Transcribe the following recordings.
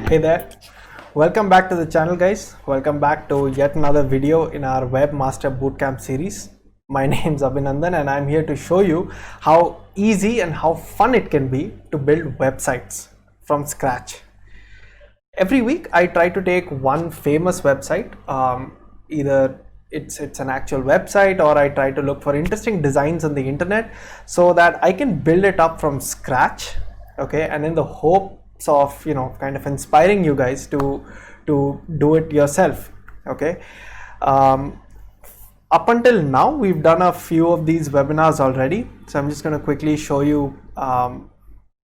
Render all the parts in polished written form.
Hey there, welcome back to the channel guys. Welcome back to yet another video in our Webmaster Bootcamp series. My name is Abhinandan and I'm here to show you how easy and how fun it can be to build websites from scratch. Every week I try to take one famous website, either it's an actual website or I try to look for interesting designs on the internet so that I can build it up from scratch, okay, and in the hopes of kind of inspiring you guys to do it yourself, okay. Up until now we've done a few of these webinars already, so I'm just going to quickly show you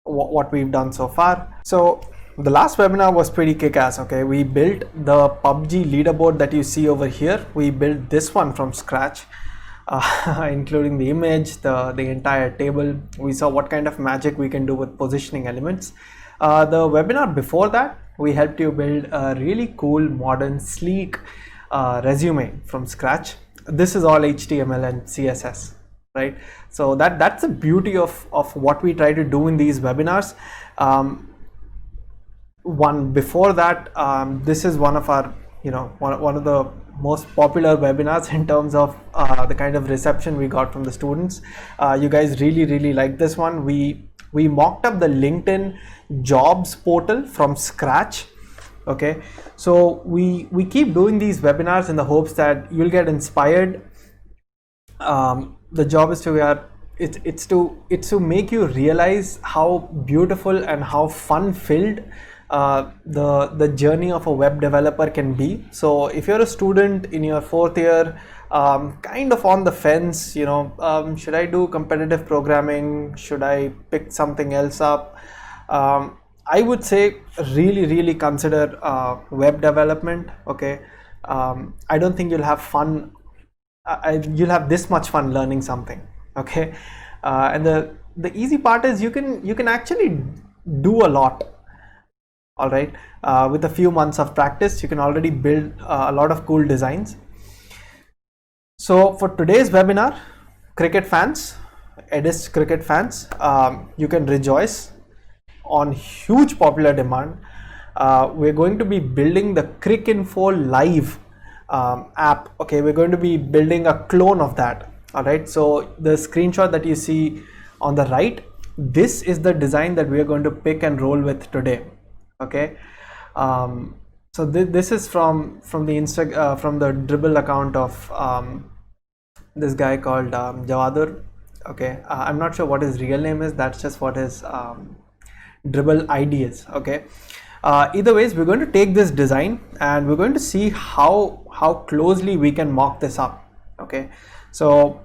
what we've done so far. So the last webinar was pretty kick-ass, okay. We built the PUBG leaderboard that you see over here. We built this one from scratch, including the image, the entire table. We saw what kind of magic we can do with positioning elements. The webinar before that, we helped you build a really cool, modern, sleek resume from scratch. This is all HTML and CSS, right? So that's the beauty of what we try to do in these webinars. One before that, this is one of our one of the most popular webinars in terms of the kind of reception we got from the students. You guys really liked this one. We mocked up the LinkedIn jobs portal from scratch, okay. So we keep doing these webinars in the hopes that you'll get inspired. The job is to it's to make you realize how beautiful and how fun filled the journey of a web developer can be. So if you're a student in your fourth year, kind of on the fence, should I do competitive programming, should I pick something else up, I would say really consider web development, okay. I don't think you'll have fun, you'll have this much fun learning something, okay. And the easy part is you can actually do a lot. All right, with a few months of practice, you can already build a lot of cool designs. So for today's webinar, cricket fans, Edist cricket fans, you can rejoice. On huge popular demand, we're going to be building the Cricinfo Live app. Okay, we're going to be building a clone of that. All right, so the screenshot that you see on the right, this is the design that we are going to pick and roll with today. Okay, so this is from the from the Dribbble account of this guy called Jawadur. Okay, I'm not sure what his real name is. That's just what his Dribbble ID is. Okay, either ways, we're going to take this design and we're going to see how closely we can mock this up. Okay, so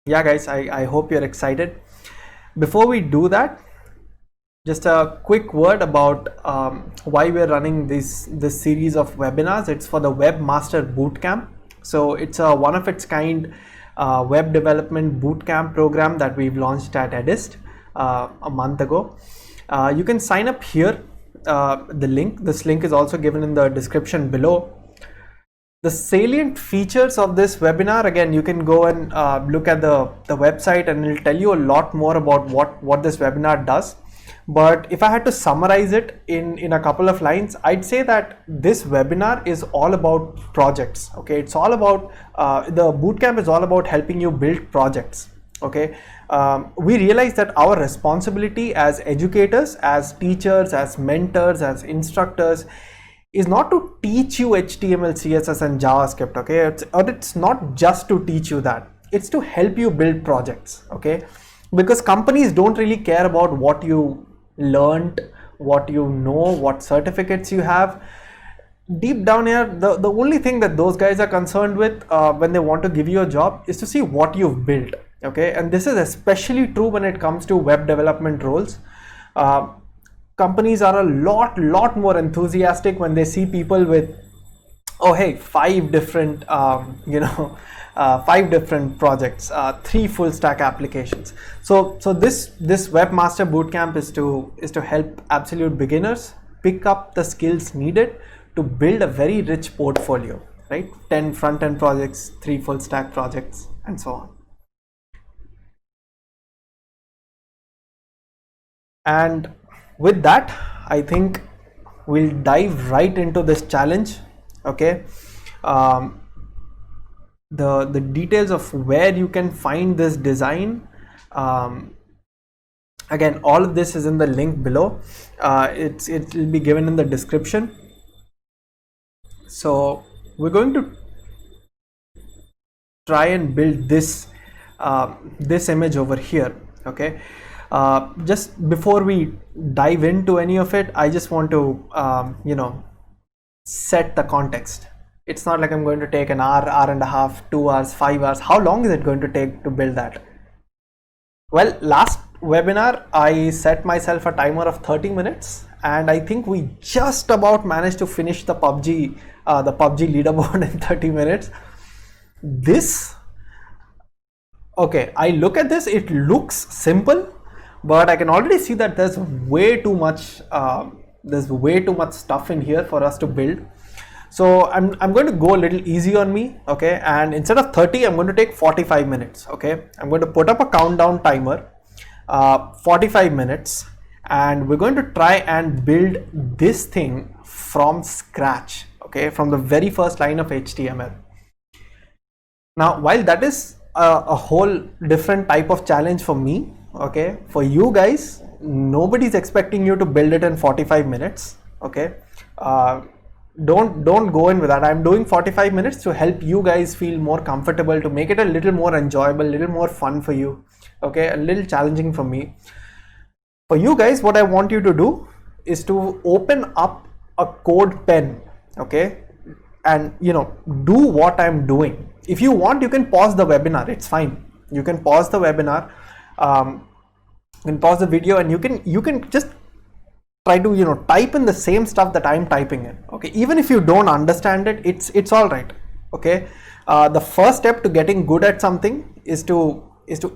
yeah guys, I hope you're excited. Before we do that, just a quick word about why we're running this series of webinars. It's for the Webmaster Bootcamp. So it's a one of its kind web development bootcamp program that we've launched at Edist a month ago. You can sign up here. This link is also given in the description below. The salient features of this webinar, again, you can go and look at the website and it'll tell you a lot more about what this webinar does. But if I had to summarize it in a couple of lines, I'd say that this webinar is all about projects. Okay, it's all about the bootcamp is all about helping you build projects. Okay, we realize that our responsibility as educators, as teachers, as mentors, as instructors is not to teach you HTML, CSS and JavaScript. Okay, it's not just to teach you that, it's to help you build projects. Okay, because companies don't really care about what you learned, what you know, what certificates you have. Deep down here, the only thing that those guys are concerned with when they want to give you a job is to see what you've built. Okay, and this is especially true when it comes to web development roles. Companies are a lot more enthusiastic when they see people with, oh hey, 5 different 5 different projects, 3 full stack applications. So this Webmaster Bootcamp is to help absolute beginners pick up the skills needed to build a very rich portfolio, right? 10 front-end projects, 3 full stack projects, and so on. And with that, I think we'll dive right into this challenge. Okay, the details of where you can find this design, again, all of this is in the link below. It will be given in the description. So we're going to try and build this this image over here. Okay, just before we dive into any of it, I just want to set the context. It's not like I'm going to take an hour and a half, 2 hours, 5 hours. How long is it going to take to build that? Well, last webinar I set myself a timer of 30 minutes, and I think we just about managed to finish the PUBG leaderboard in 30 minutes. This, okay, I look at this, it looks simple, but I can already see that there's way too much stuff in here for us to build. So I'm going to go a little easy on me, okay, and instead of 30, I'm going to take 45 minutes, okay. I'm going to put up a countdown timer, 45 minutes, and we're going to try and build this thing from scratch, okay, from the very first line of HTML. Now, while that is a whole different type of challenge for me, okay, for you guys, nobody's expecting you to build it in 45 minutes, okay. Don't go in with that. I'm doing 45 minutes to help you guys feel more comfortable, to make it a little more enjoyable, a little more fun for you, okay, a little challenging for me. For you guys, what I want you to do is to open up a CodePen, okay, and do what I'm doing. If you want, you can pause the webinar, it's fine. You can pause the webinar, you can pause the video, and you can just try to type in the same stuff that I'm typing in, okay. Even if you don't understand it, it's all right, okay. The first step to getting good at something is to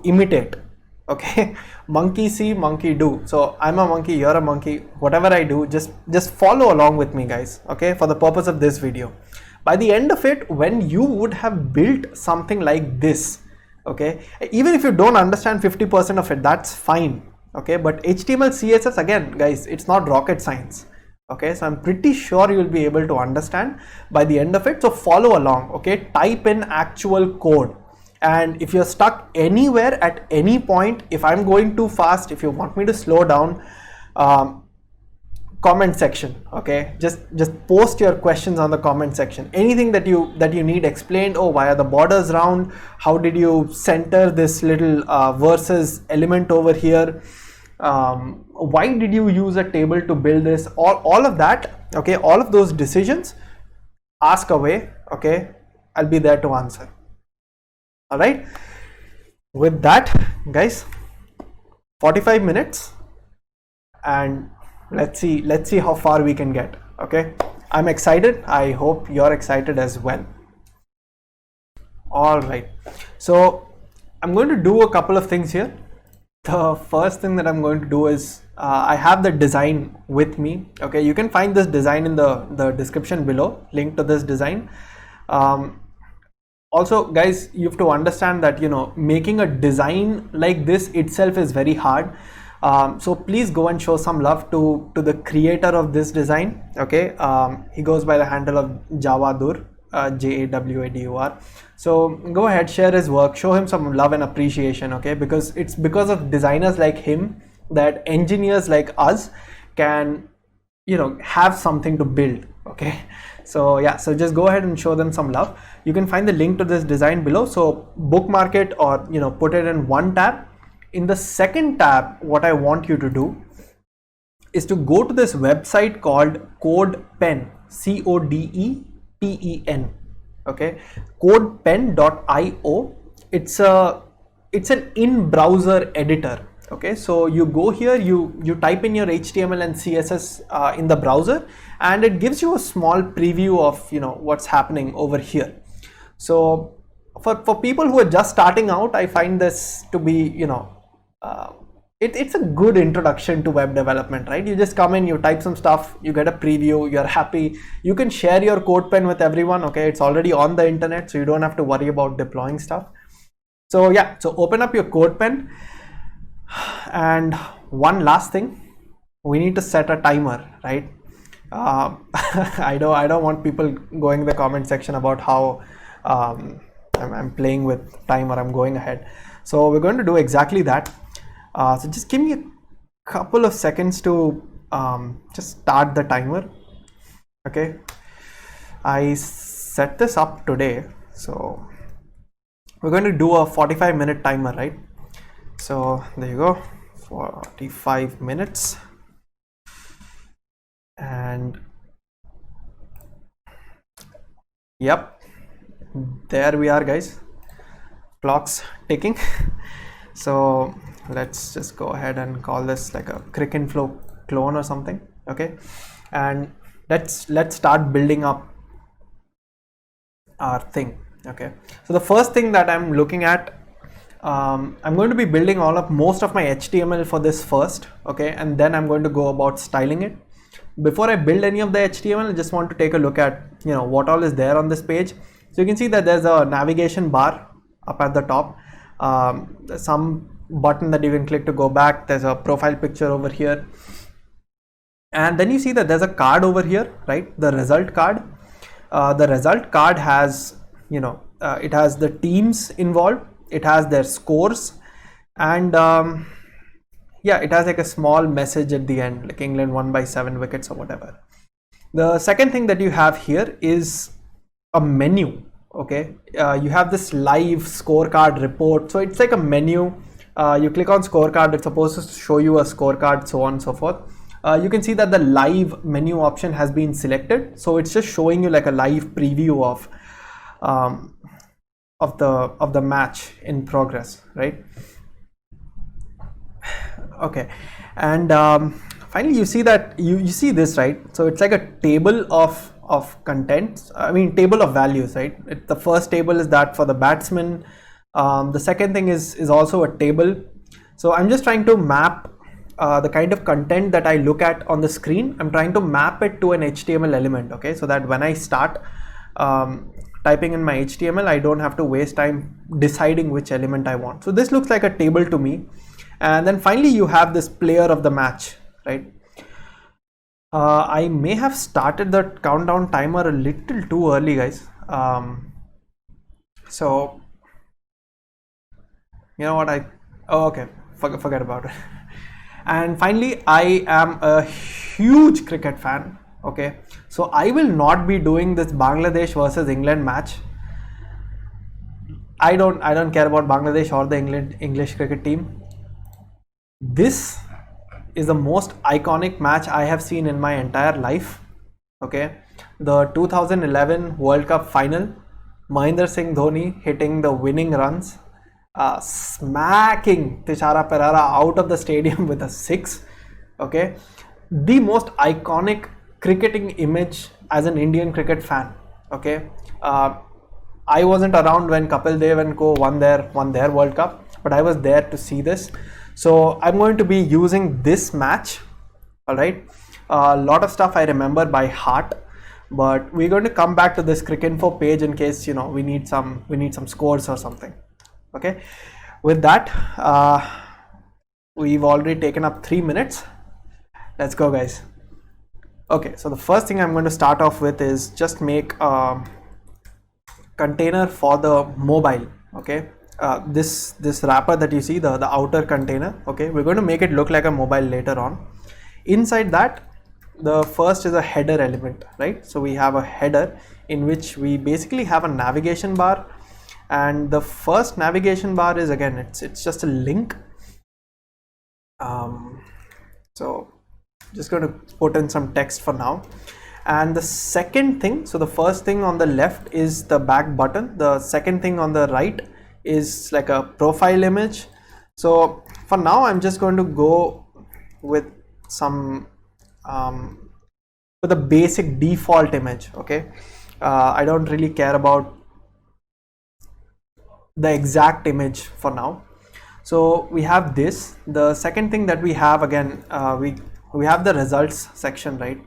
imitate, okay. Monkey see, monkey do. So I'm a monkey, you're a monkey. Whatever I do, just follow along with me, guys, okay, for the purpose of this video. By the end of it, when you would have built something like this, okay, even if you don't understand 50% of it, that's fine, okay. But HTML, CSS, again, guys, it's not rocket science, okay. So I'm pretty sure you'll be able to understand by the end of it. So follow along, okay. Type in actual code, and if you're stuck anywhere at any point, if I'm going too fast, if you want me to slow down, comment section, okay, just post your questions on the comment section. Anything that you need explained. Oh, why are the borders round? How did you center this little versus element over here? Why did you use a table to build this? All of that, okay, all of those decisions, ask away, okay. I'll be there to answer. All right, with that, guys, 45 minutes, and let's see how far we can get, okay. I'm excited. I hope you're excited as well. All right, so I'm going to do a couple of things here. The first thing that I'm going to do is I have the design with me, okay. You can find this design in the description below, link to this design. Also, guys, you have to understand that making a design like this itself is very hard. So please go and show some love to the creator of this design, okay. He goes by the handle of Jawadur, Jawadur. So go ahead, share his work, show him some love and appreciation, okay, because it's because of designers like him that engineers like us can have something to build, okay. So yeah, so just go ahead and show them some love. You can find the link to this design below, so bookmark it, or put it in one tab. In the second tab, what I want you to do is to go to this website called CodePen, CodePen, okay, codepen.io. It's an in-browser editor, okay. So you go here, you type in your HTML and CSS in the browser, and it gives you a small preview of what's happening over here. So for people who are just starting out, I find this to be it's a good introduction to web development, right? You just come in, you type some stuff, you get a preview, you're happy. You can share your CodePen with everyone, okay. It's already on the internet, so you don't have to worry about deploying stuff. So yeah, so open up your CodePen, and one last thing, we need to set a timer, right? I don't want people going in the comment section about how I'm playing with time or I'm going ahead. So we're going to do exactly that. So just give me a couple of seconds to just start the timer. Okay, I set this up today, so we're going to do a 45-minute timer, right? So there you go, 45 minutes. And yep, there we are, guys. Clock's ticking. So let's just go ahead and call this like a Cricinflow clone or something. Okay, and let's start building up our thing. Okay, so the first thing that I'm looking at, I'm going to be building most of my HTML for this first. Okay, and then I'm going to go about styling it. Before I build any of the HTML, I just want to take a look at what all is there on this page. So you can see that there's a navigation bar up at the top, some button that you can click to go back. There's a profile picture over here, and then you see that there's a card over here, right? The result card. The result card has it has the teams involved, it has their scores, and yeah, it has like a small message at the end, like England won by 7 wickets or whatever. The second thing that you have here is a menu. Okay, you have this live scorecard report. So it's like a menu. You click on scorecard, it's supposed to show you a scorecard, so on and so forth. You can see that the live menu option has been selected, so it's just showing you like a live preview of the match in progress, right? Okay, and finally you see that you see this, right? So it's like a table of contents, table of values, right? The first table is that for the batsman. The second thing is also a table. So I'm just trying to map the kind of content that I look at on the screen. I'm trying to map it to an HTML element, okay, so that when I start typing in my HTML, I don't have to waste time deciding which element I want. So this looks like a table to me. And then finally you have this player of the match, right? I may have started the countdown timer a little too early, guys. So you know what, okay, forget about it. And finally, I am a huge cricket fan. Okay, so I will not be doing this Bangladesh versus England match. I don't care about Bangladesh or the English cricket team. This is the most iconic match I have seen in my entire life. Okay, the 2011 World Cup final, Mahendra Singh Dhoni hitting the winning runs, smacking Tishara Perera out of the stadium with a 6. Okay, the most iconic cricketing image as an Indian cricket fan. Okay, I wasn't around when Kapil Dev and co won their World Cup, but I was there to see this. So I'm going to be using this match. All right, a lot of stuff I remember by heart, but we're going to come back to this Cricinfo page in case we need some scores or something. Okay, with that, we've already taken up 3 minutes. Let's go, guys. Okay, so the first thing I'm going to start off with is just make a container for the mobile. Okay, this wrapper that you see, the outer container. Okay, we're going to make it look like a mobile later on. Inside that, the first is a header element, right? So we have a header in which we basically have a navigation bar, and the first navigation bar is, again, it's just a link. So just going to put in some text for now. And the second thing, so the first thing on the left is the back button, the second thing on the right is like a profile image. So for now I'm just going to go with some with a basic default image. Okay, I don't really care about the exact image for now. So we have this. The second thing that we have, again, we have the results section, right?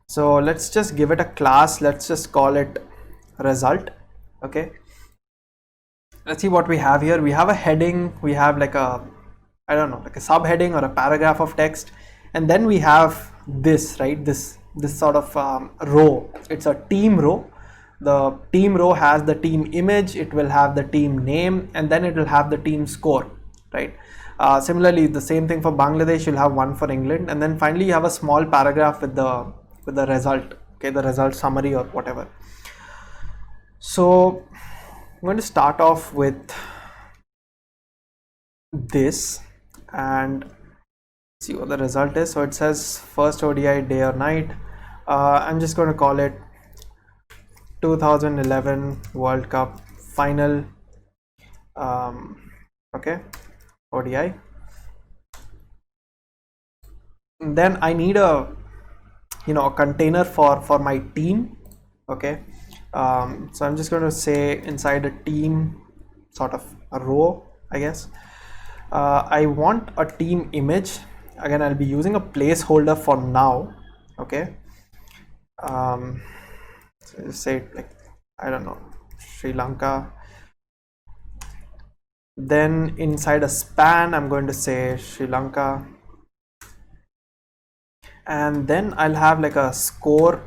So let's just give it a class. Let's just call it result. Okay, let's see what we have here. We have a heading, we have like a, I don't know, like a subheading or a paragraph of text, and then we have this, right? This this sort of row. It's a team row. The team row has the team image, it will have the team name, and then it will have the team score, right? Similarly, the same thing for Bangladesh, you'll have one for England, and then finally you have a small paragraph with the result, okay, the result summary or whatever. So I'm going to start off with this and see what the result is. So it says first ODI day or night. I'm just going to call it 2011 World Cup final, okay, ODI. And then I need a container for my team, okay. So I'm just going to say inside a team sort of a row, I guess. I want a team image. Again, I'll be using a placeholder for now, okay. So just say like, I don't know, Sri Lanka. Then inside a span, I'm going to say Sri Lanka. And then I'll have like a score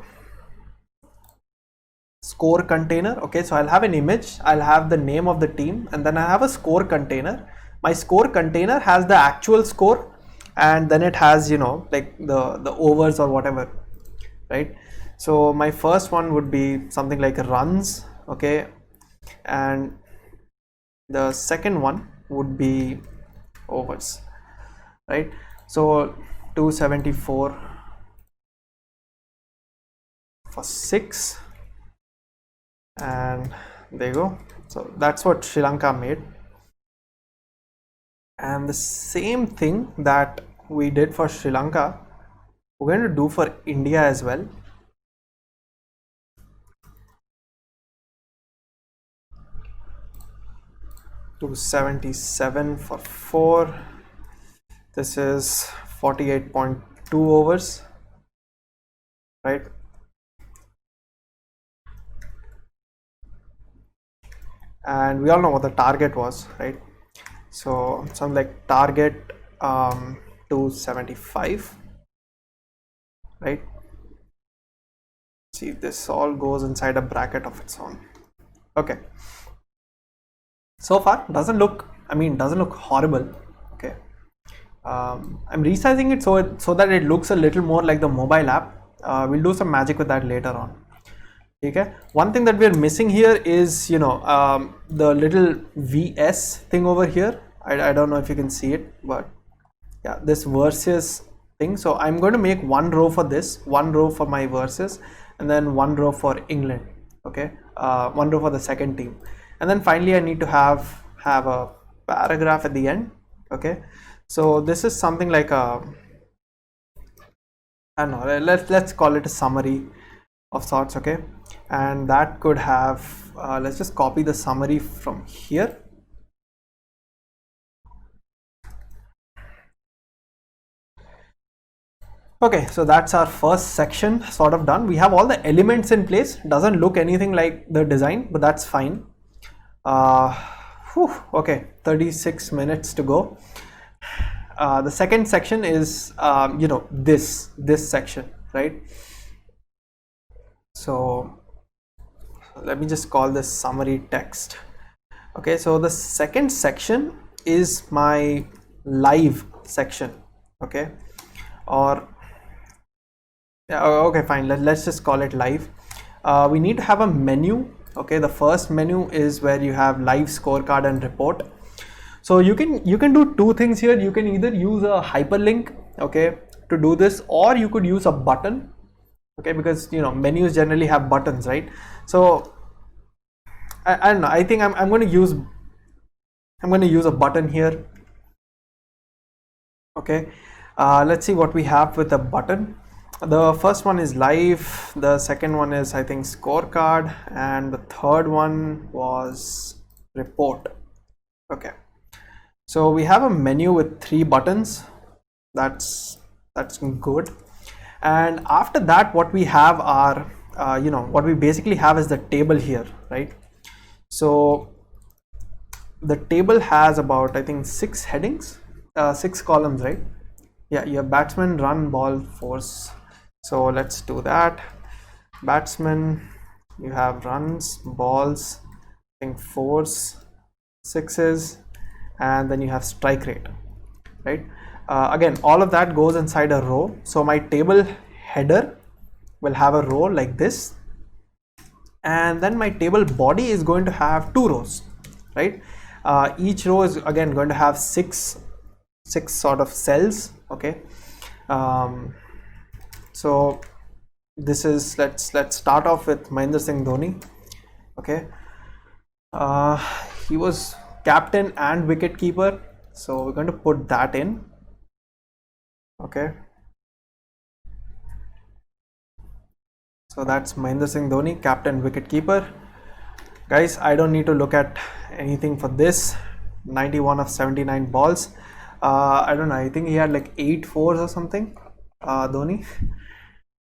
container, okay. So I'll have an image, I'll have the name of the team, and then I have a score container. My score container has the actual score, and then it has like the overs or whatever, right? So my first one would be something like runs, okay, and the second one would be overs, right? So 274 for 6, and there you go. So that's what Sri Lanka made. And the same thing that we did for Sri Lanka, we're going to do for India as well. $277 for 4. This is 48.2 overs, right? And we all know what the target was, right? So something like target 275, right? See, this all goes inside a bracket of its own. Okay. So far doesn't look horrible, okay. I'm resizing it so that it looks a little more like the mobile app. We'll do some magic with that later on. Okay. One thing that we're missing here is the little VS thing over here. I don't know if you can see it, but yeah, this versus thing. So I'm going to make one row for this, one row for my versus, and then one row for England, okay. One row for the second team, and then finally I need to have a paragraph at the end, okay. So this is something like I don't know, let's call it a summary of sorts, okay. And that could have let's just copy the summary from here. Okay, so that's our first section sort of done. We have all the elements in place. Doesn't look anything like the design, but that's fine. Okay, 36 minutes to go. The second section is this section, right? So let me just call this summary text. Okay, so the second section is my live section, okay, or yeah, okay, fine, let's just call it live. We need to have a menu, okay. The first menu is where you have live scorecard and report. So you can do two things here. You can either use a hyperlink, okay, to do this, or you could use a button, okay, because menus generally have buttons, right? So I don't know, I think I'm going to use a button here, okay. Let's see what we have with a button. The first one is live, the second one is I think scorecard, and the third one was report, okay. So we have a menu with 3 buttons. That's good. And after that, what we have are what we basically have is the table here, right? So the table has about I think 6 headings, 6 columns, right? Yeah, your batsman, run, ball, force, So let's do that. Batsman, you have runs, balls, I think fours, sixes, and then you have strike rate, right? Again, all of that goes inside a row. So my table header will have a row like this, and then my table body is going to have two rows, right? Each row is again going to have six sort of cells, okay? So this is, let's start off with Mahendra Singh Dhoni, okay? He was captain and wicket keeper, so we're going to put that in, okay? So that's Mahendra Singh Dhoni, captain, wicket keeper. Guys, I don't need to look at anything for this. 91 of 79 balls. I don't know, I think he had like 8 fours or something, Dhoni,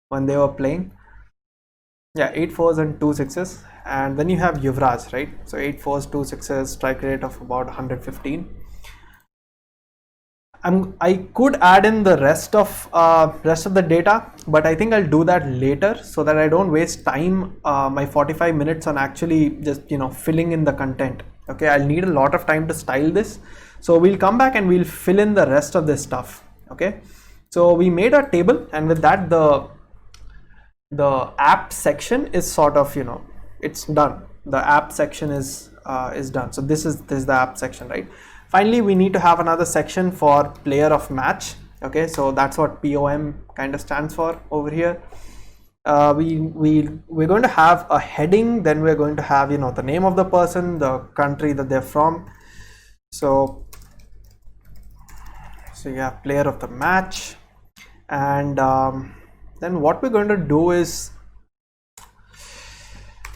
when they were playing. Yeah, 8 fours and 2 sixes. And then you have Yuvraj, right? So 8 fours, 2 sixes, strike rate of about 115. I could add in the rest of the data, but I think I'll do that later so that I don't waste time, my 45 minutes on actually just filling in the content. Okay, I'll need a lot of time to style this, so we'll come back and we'll fill in the rest of this stuff. Okay, so we made our table, and with that the app section is sort of it's done. The app section is done. So this is the app section, right? Finally, we need to have another section for player of match. Okay, so that's what POM kind of stands for over here. We're going to have a heading, then we're going to have the name of the person, the country that they're from. So you have player of the match, and then what we're going to do is,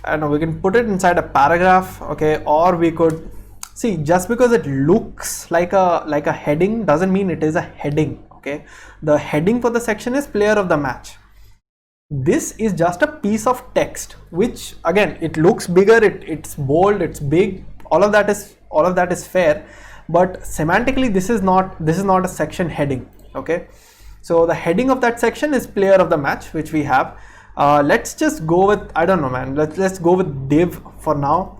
I don't know, we can put it inside a paragraph, okay, or we could see, just because it looks like a heading doesn't mean it is a heading. Okay, the heading for the section is player of the match. This is just a piece of text, which again, it looks bigger, it's bold, it's big, all of that is fair, but semantically this is not a section heading. Okay, so the heading of that section is player of the match, which we have. Let's just go with, I don't know, man, let's go with div for now.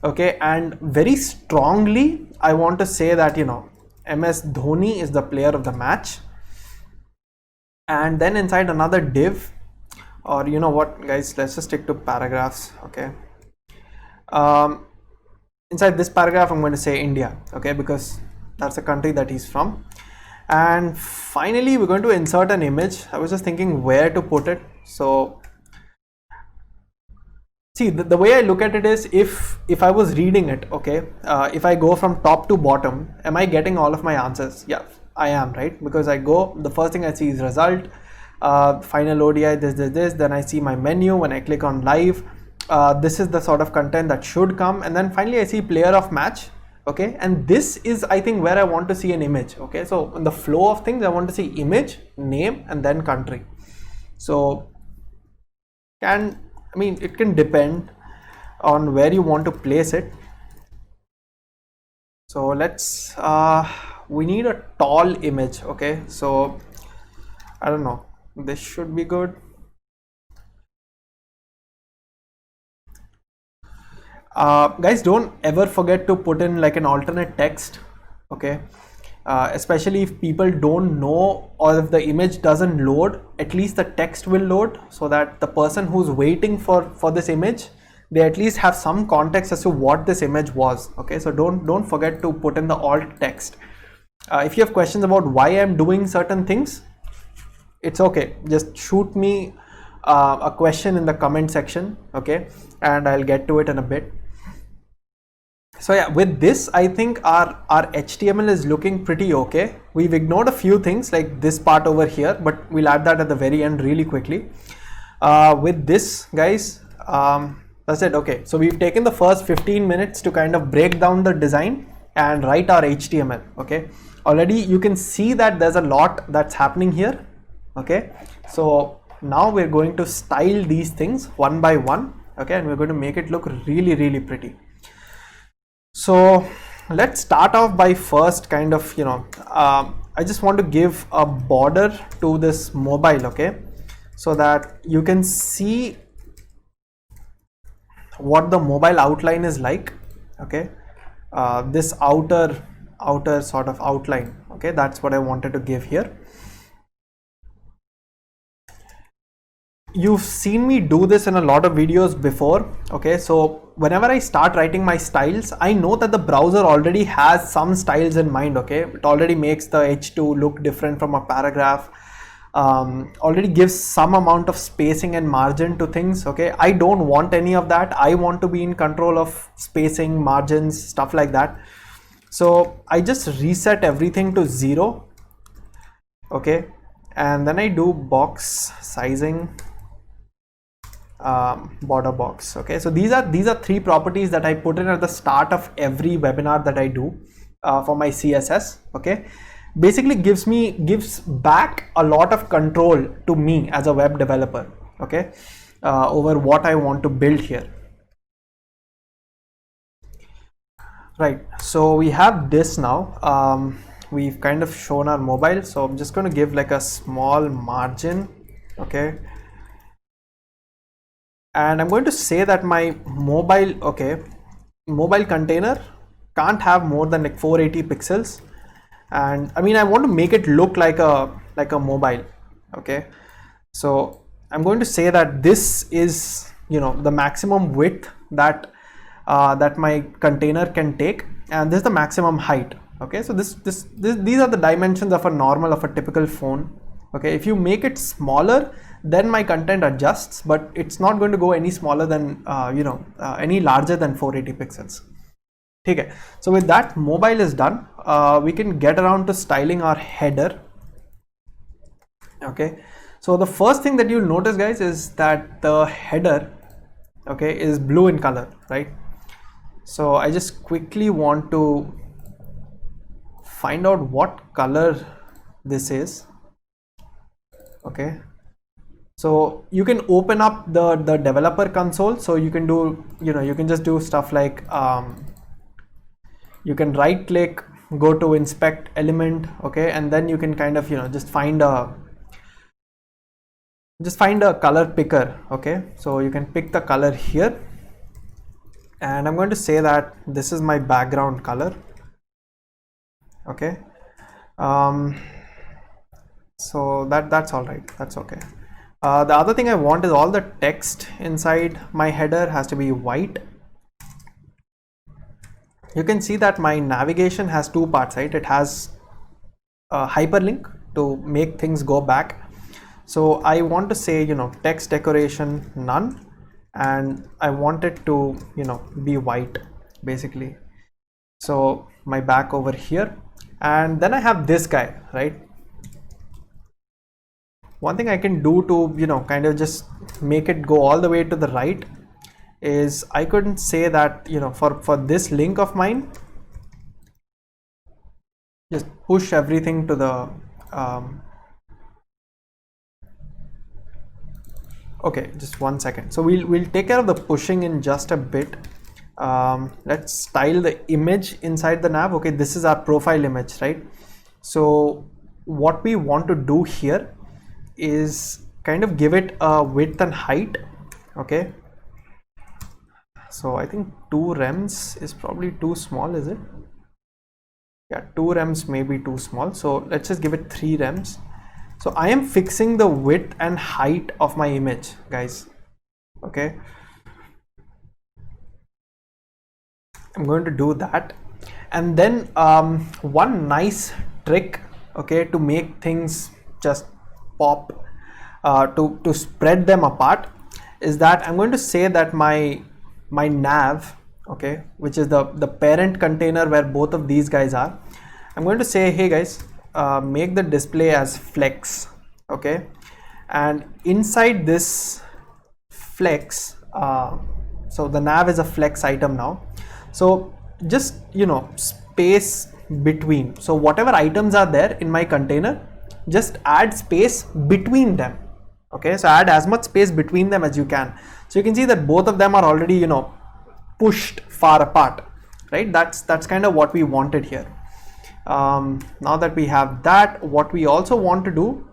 Okay, and very strongly I want to say that MS Dhoni is the player of the match, and then inside another div, or what guys, let's just stick to paragraphs. Okay, inside this paragraph I'm going to say India, okay, because that's the country that he's from. And finally we're going to insert an image. I was just thinking where to put it. So see, the way I look at it is, if I was reading it, okay, if I go from top to bottom, am I getting all of my answers? Yeah, I am, right? Because I go, the first thing I see is result, final ODI, this, then I see my menu. When I click on live, this is the sort of content that should come, and then finally I see player of match. Okay, and this is, I think, where I want to see an image. Okay, so in the flow of things, I want to see image, name, and then country. So it can depend on where you want to place it. So let's we need a tall image. Okay, so I don't know, this should be good. Guys, don't ever forget to put in like an alternate text. Okay, especially if people don't know, or if the image doesn't load, at least the text will load, so that the person who's waiting for this image, they at least have some context as to what this image was. Okay, so don't forget to put in the alt text. If you have questions about why I'm doing certain things, it's okay, just shoot me a question in the comment section, okay, and I'll get to it in a bit. So yeah, with this, I think our HTML is looking pretty okay. We've ignored a few things like this part over here, but we'll add that at the very end really quickly. With this, guys, that's it. Okay, so we've taken the first 15 minutes to kind of break down the design and write our HTML. Okay, already you can see that there's a lot that's happening here. Okay, so now we're going to style these things one by one. Okay, and we're going to make it look really, really pretty. So let's start off by first kind of, I just want to give a border to this mobile. Okay, so that you can see what the mobile outline is like. Okay, this outer sort of outline. Okay, that's what I wanted to give here. You've seen me do this in a lot of videos before. Okay, so whenever I start writing my styles, I know that the browser already has some styles in mind. Okay, it already makes the H2 look different from a paragraph, already gives some amount of spacing and margin to things. Okay, I don't want any of that. I want to be in control of spacing, margins, stuff like that. So I just reset everything to 0. Okay, and then I do box sizing, border box. Okay, so these are 3 properties that I put in at the start of every webinar that I do for my CSS. Okay, basically gives back a lot of control to me as a web developer. Okay, over what I want to build here. Right, so we have this now. We've kind of shown our mobile, so I'm just going to give like a small margin. Okay, and I'm going to say that my mobile container can't have more than like 480 pixels, and I mean I want to make it look like a mobile. Okay, so I'm going to say that this is, you know, the maximum width that that my container can take, and this is the maximum height. Okay, so these are the dimensions of a typical phone. Okay, if you make it smaller, then my content adjusts, but it's not going to go any smaller than any larger than 480 pixels. Okay, so with that, mobile is done. We can get around to styling our header. Okay, so the first thing that you'll notice, guys, is that the header, okay, is blue in color, right? So I just quickly want to find out what color this is. Okay, so you can open up the developer console, so you can do, you can just do stuff like you can right click, go to inspect element. Okay, and then you can kind of just find a color picker. Okay, so you can pick the color here, and I'm going to say that this is my background color. Okay, so that's all right, that's okay. The other thing I want is all the text inside my header has to be white. You can see that my navigation has 2 parts, right? It has a hyperlink to make things go back. So I want to say, text decoration none, and I want it to, be white basically. So my back over here, and then I have this guy, right? One thing I can do to, kind of just make it go all the way to the right is I couldn't say that, for this link of mine, just push everything to the, okay, just 1 second. So we'll take care of the pushing in just a bit. Let's style the image inside the nav. Okay, this is our profile image, right? So what we want to do here is kind of give it a width and height. Okay, so I think 2 rems is probably too small, is it? Yeah, 2 rems may be too small, so let's just give it 3 rems. So I am fixing the width and height of my image, guys. Okay, I'm going to do that. And then one nice trick, okay, to make things just pop, to spread them apart, is that I'm going to say that my nav, okay, which is the parent container where both of these guys are, I'm going to say, hey guys, make the display as flex. Okay, and inside this flex, so the nav is a flex item now, so just space between, so whatever items are there in my container, just add space between them. Okay, so add as much space between them as you can. So you can see that both of them are already pushed far apart, right? That's kind of what we wanted here. Now that we have that, what we also want to do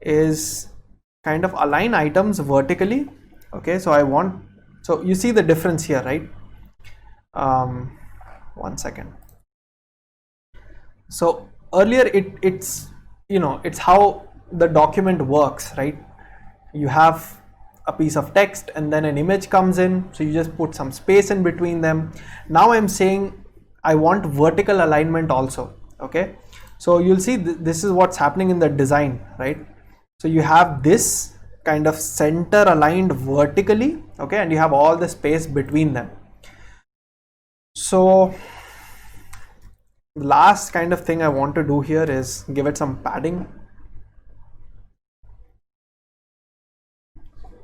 is kind of align items vertically. Okay, so I want, so you see the difference here, right? 1 second. So earlier it's it's how the document works, right? You have a piece of text and then an image comes in, so you just put some space in between them. Now I'm saying I want vertical alignment also. Okay, so you'll see this is what's happening in the design, right? So you have this kind of center aligned vertically, okay, and you have all the space between them. So the last kind of thing I want to do here is give it some padding.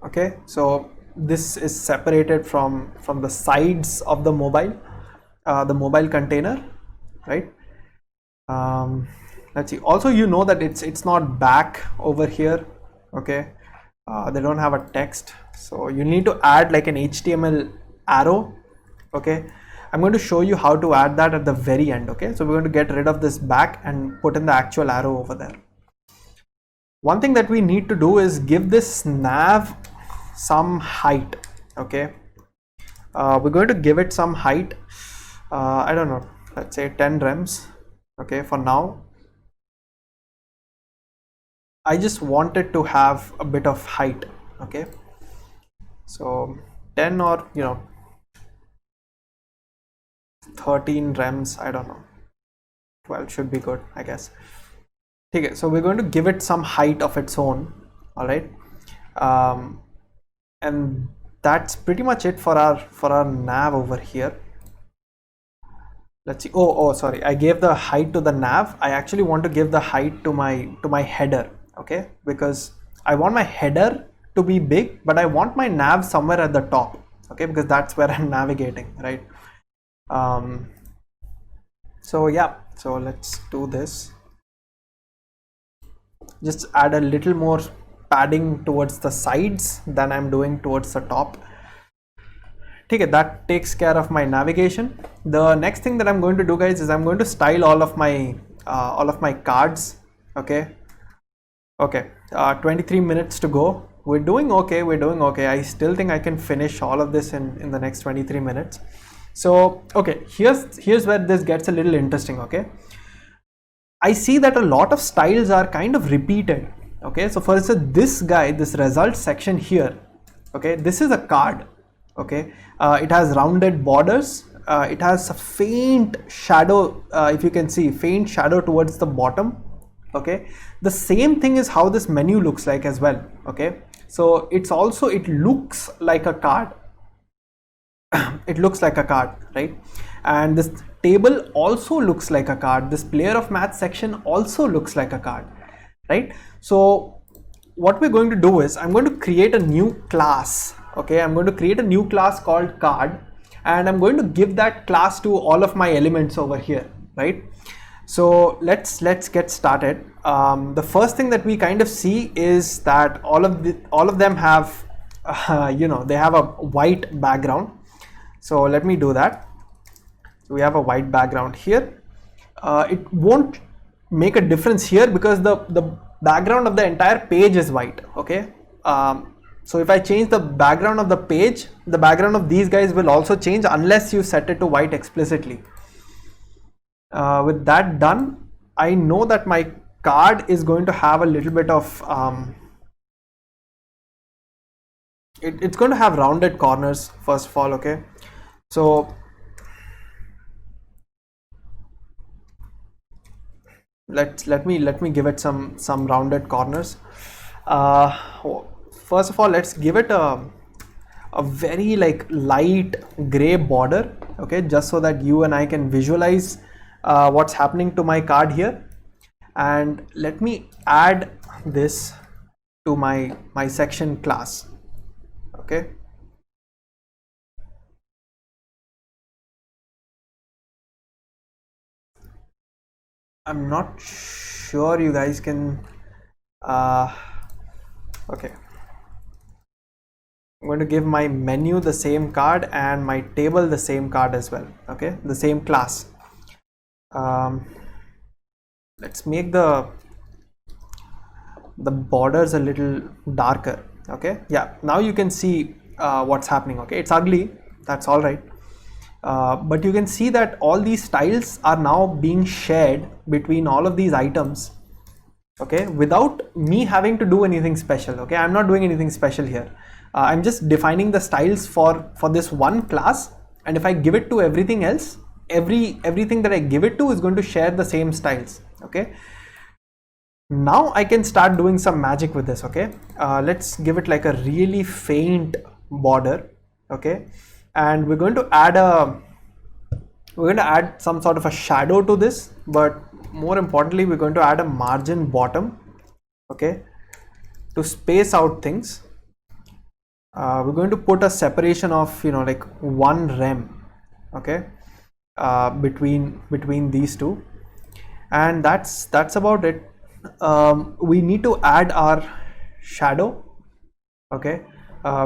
Okay, so this is separated from the sides of the mobile container, right? Let's see. Also, you know that it's not back over here. Okay, they don't have a text, so you need to add like an HTML arrow. Okay, I'm going to show you how to add that at the very end. Okay, so we're going to get rid of this back and put in the actual arrow over there. One thing that we need to do is give this nav some height. Okay, we're going to give it some height. I don't know, let's say 10 rems. Okay, for now I just wanted to have a bit of height. Okay, so 10 or 13 rems, I don't know, 12 should be good, I guess. Okay, so we're going to give it some height of its own. All right, and that's pretty much it for our nav over here. Let's see. Oh, sorry, I gave the height to the nav. I actually want to give the height to my header. Okay, because I want my header to be big, but I want my nav somewhere at the top. Okay, because that's where I'm navigating, right? So yeah, so let's do this. Just add a little more padding towards the sides than I'm doing towards the top. Okay, that takes care of my navigation. The next thing that I'm going to do, guys, is I'm going to style all of my cards. Okay, 23 minutes to go. We're doing okay. I still think I can finish all of this in the next 23 minutes. So okay, here's where this gets a little interesting. Okay, I see that a lot of styles are kind of repeated. Okay, so for instance, this results section here, okay, this is a card. Okay, it has rounded borders, it has a faint shadow, if you can see, faint shadow towards the bottom. Okay, the same thing is how this menu looks like as well. Okay, so it looks like a card. It looks like a card, right? And this table also looks like a card. This player of math section also looks like a card, right? So what we're going to do is I'm going to create a new class. Okay, I'm going to create a new class called card, and I'm going to give that class to all of my elements over here, right? So let's get started. The first thing that we kind of see is that all of them have they have a white background. So let me do that. So we have a white background here. It won't make a difference here because the background of the entire page is white. Okay, so if I change the background of the page, the background of these guys will also change unless you set it to white explicitly. With that done, I know that my card is going to have a little bit of it's going to have rounded corners first of all. Okay, so let me give it some rounded corners. First of all, let's give it a very like light gray border. Okay, just so that you and I can visualize what's happening to my card here. And let me add this to my section class. Okay, I'm not sure you guys can okay, I'm going to give my menu the same card and my table the same card as well. Okay, the same class. Let's make the the borders a little darker. Okay, yeah, now you can see what's happening. Okay, it's ugly, that's all right. But you can see that all these styles are now being shared between all of these items, okay, without me having to do anything special. Okay, I'm not doing anything special here. I'm just defining the styles for this one class, and if I give it to everything else, everything that I give it to is going to share the same styles. Okay, now I can start doing some magic with this. Okay, let's give it like a really faint border. Okay, and we're going to add some sort of a shadow to this, but more importantly we're going to add a margin bottom, okay, to space out things. We're going to put a separation of, you know, like 1 rem, okay, between these two, and that's about it. We need to add our shadow, okay,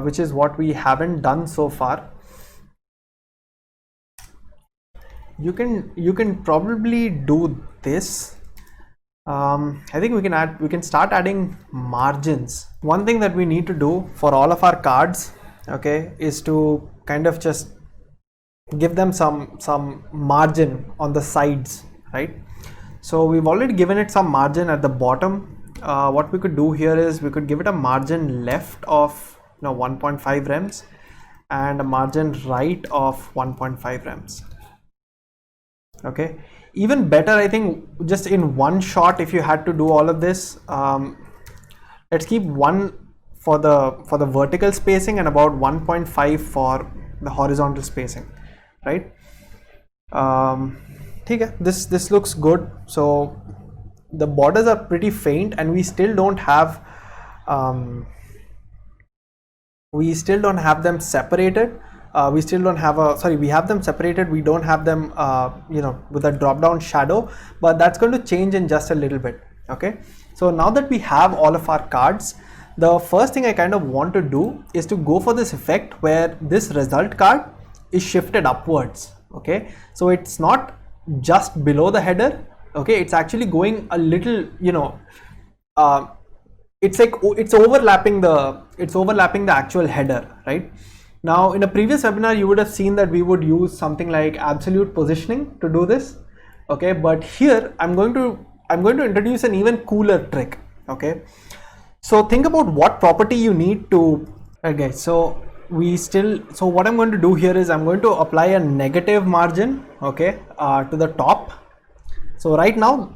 which is what we haven't done so far. You can probably do this. I think we can start adding margins. One thing that we need to do for all of our cards, okay, is to kind of just give them some margin on the sides, right? So we've already given it some margin at the bottom. What we could do here is we could give it a margin left of 1.5 rems and a margin right of 1.5 rems. Okay, even better, I think, just in one shot, if you had to do all of this, let's keep 1 for the vertical spacing and about 1.5 for the horizontal spacing, right? Okay, this looks good. So the borders are pretty faint, and we still don't have them separated. We still don't have we have them separated, we don't have them with a drop down shadow, but that's going to change in just a little bit. Okay, so now that we have all of our cards, the first thing I kind of want to do is to go for this effect where this result card is shifted upwards. Okay, so it's not just below the header. Okay, it's actually going a little, it's overlapping the actual header, right? Now, in a previous webinar, you would have seen that we would use something like absolute positioning to do this. Okay, but here I'm going to introduce an even cooler trick. Okay, so think about what property you need to. Okay, so what I'm going to do here is I'm going to apply a negative margin, okay, to the top. So right now,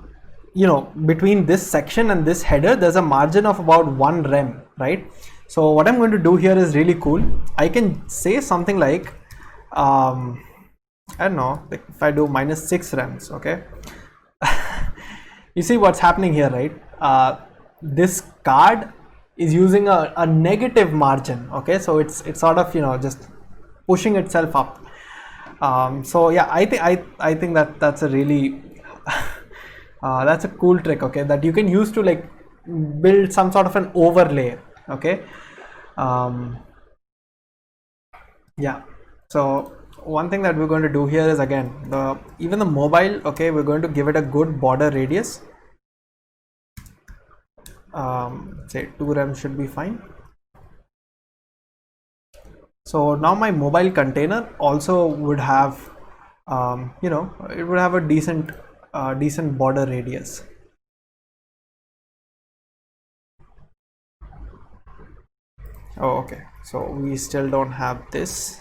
between this section and this header, there's a margin of about 1 rem, right? So what I'm going to do here is really cool. I can say something like, I don't know, like if I do -6 rems, okay. You see what's happening here, right? This card is using a negative margin, okay. So it's sort of, just pushing itself up. So yeah, I think that's a really that's a cool trick, okay, that you can use to like build some sort of an overlay. Okay, yeah, so one thing that we're going to do here is, again, even the mobile, okay, we're going to give it a good border radius. Say 2 rem should be fine. So now my mobile container also would have it would have a decent border radius. Oh, okay, so we still don't have this.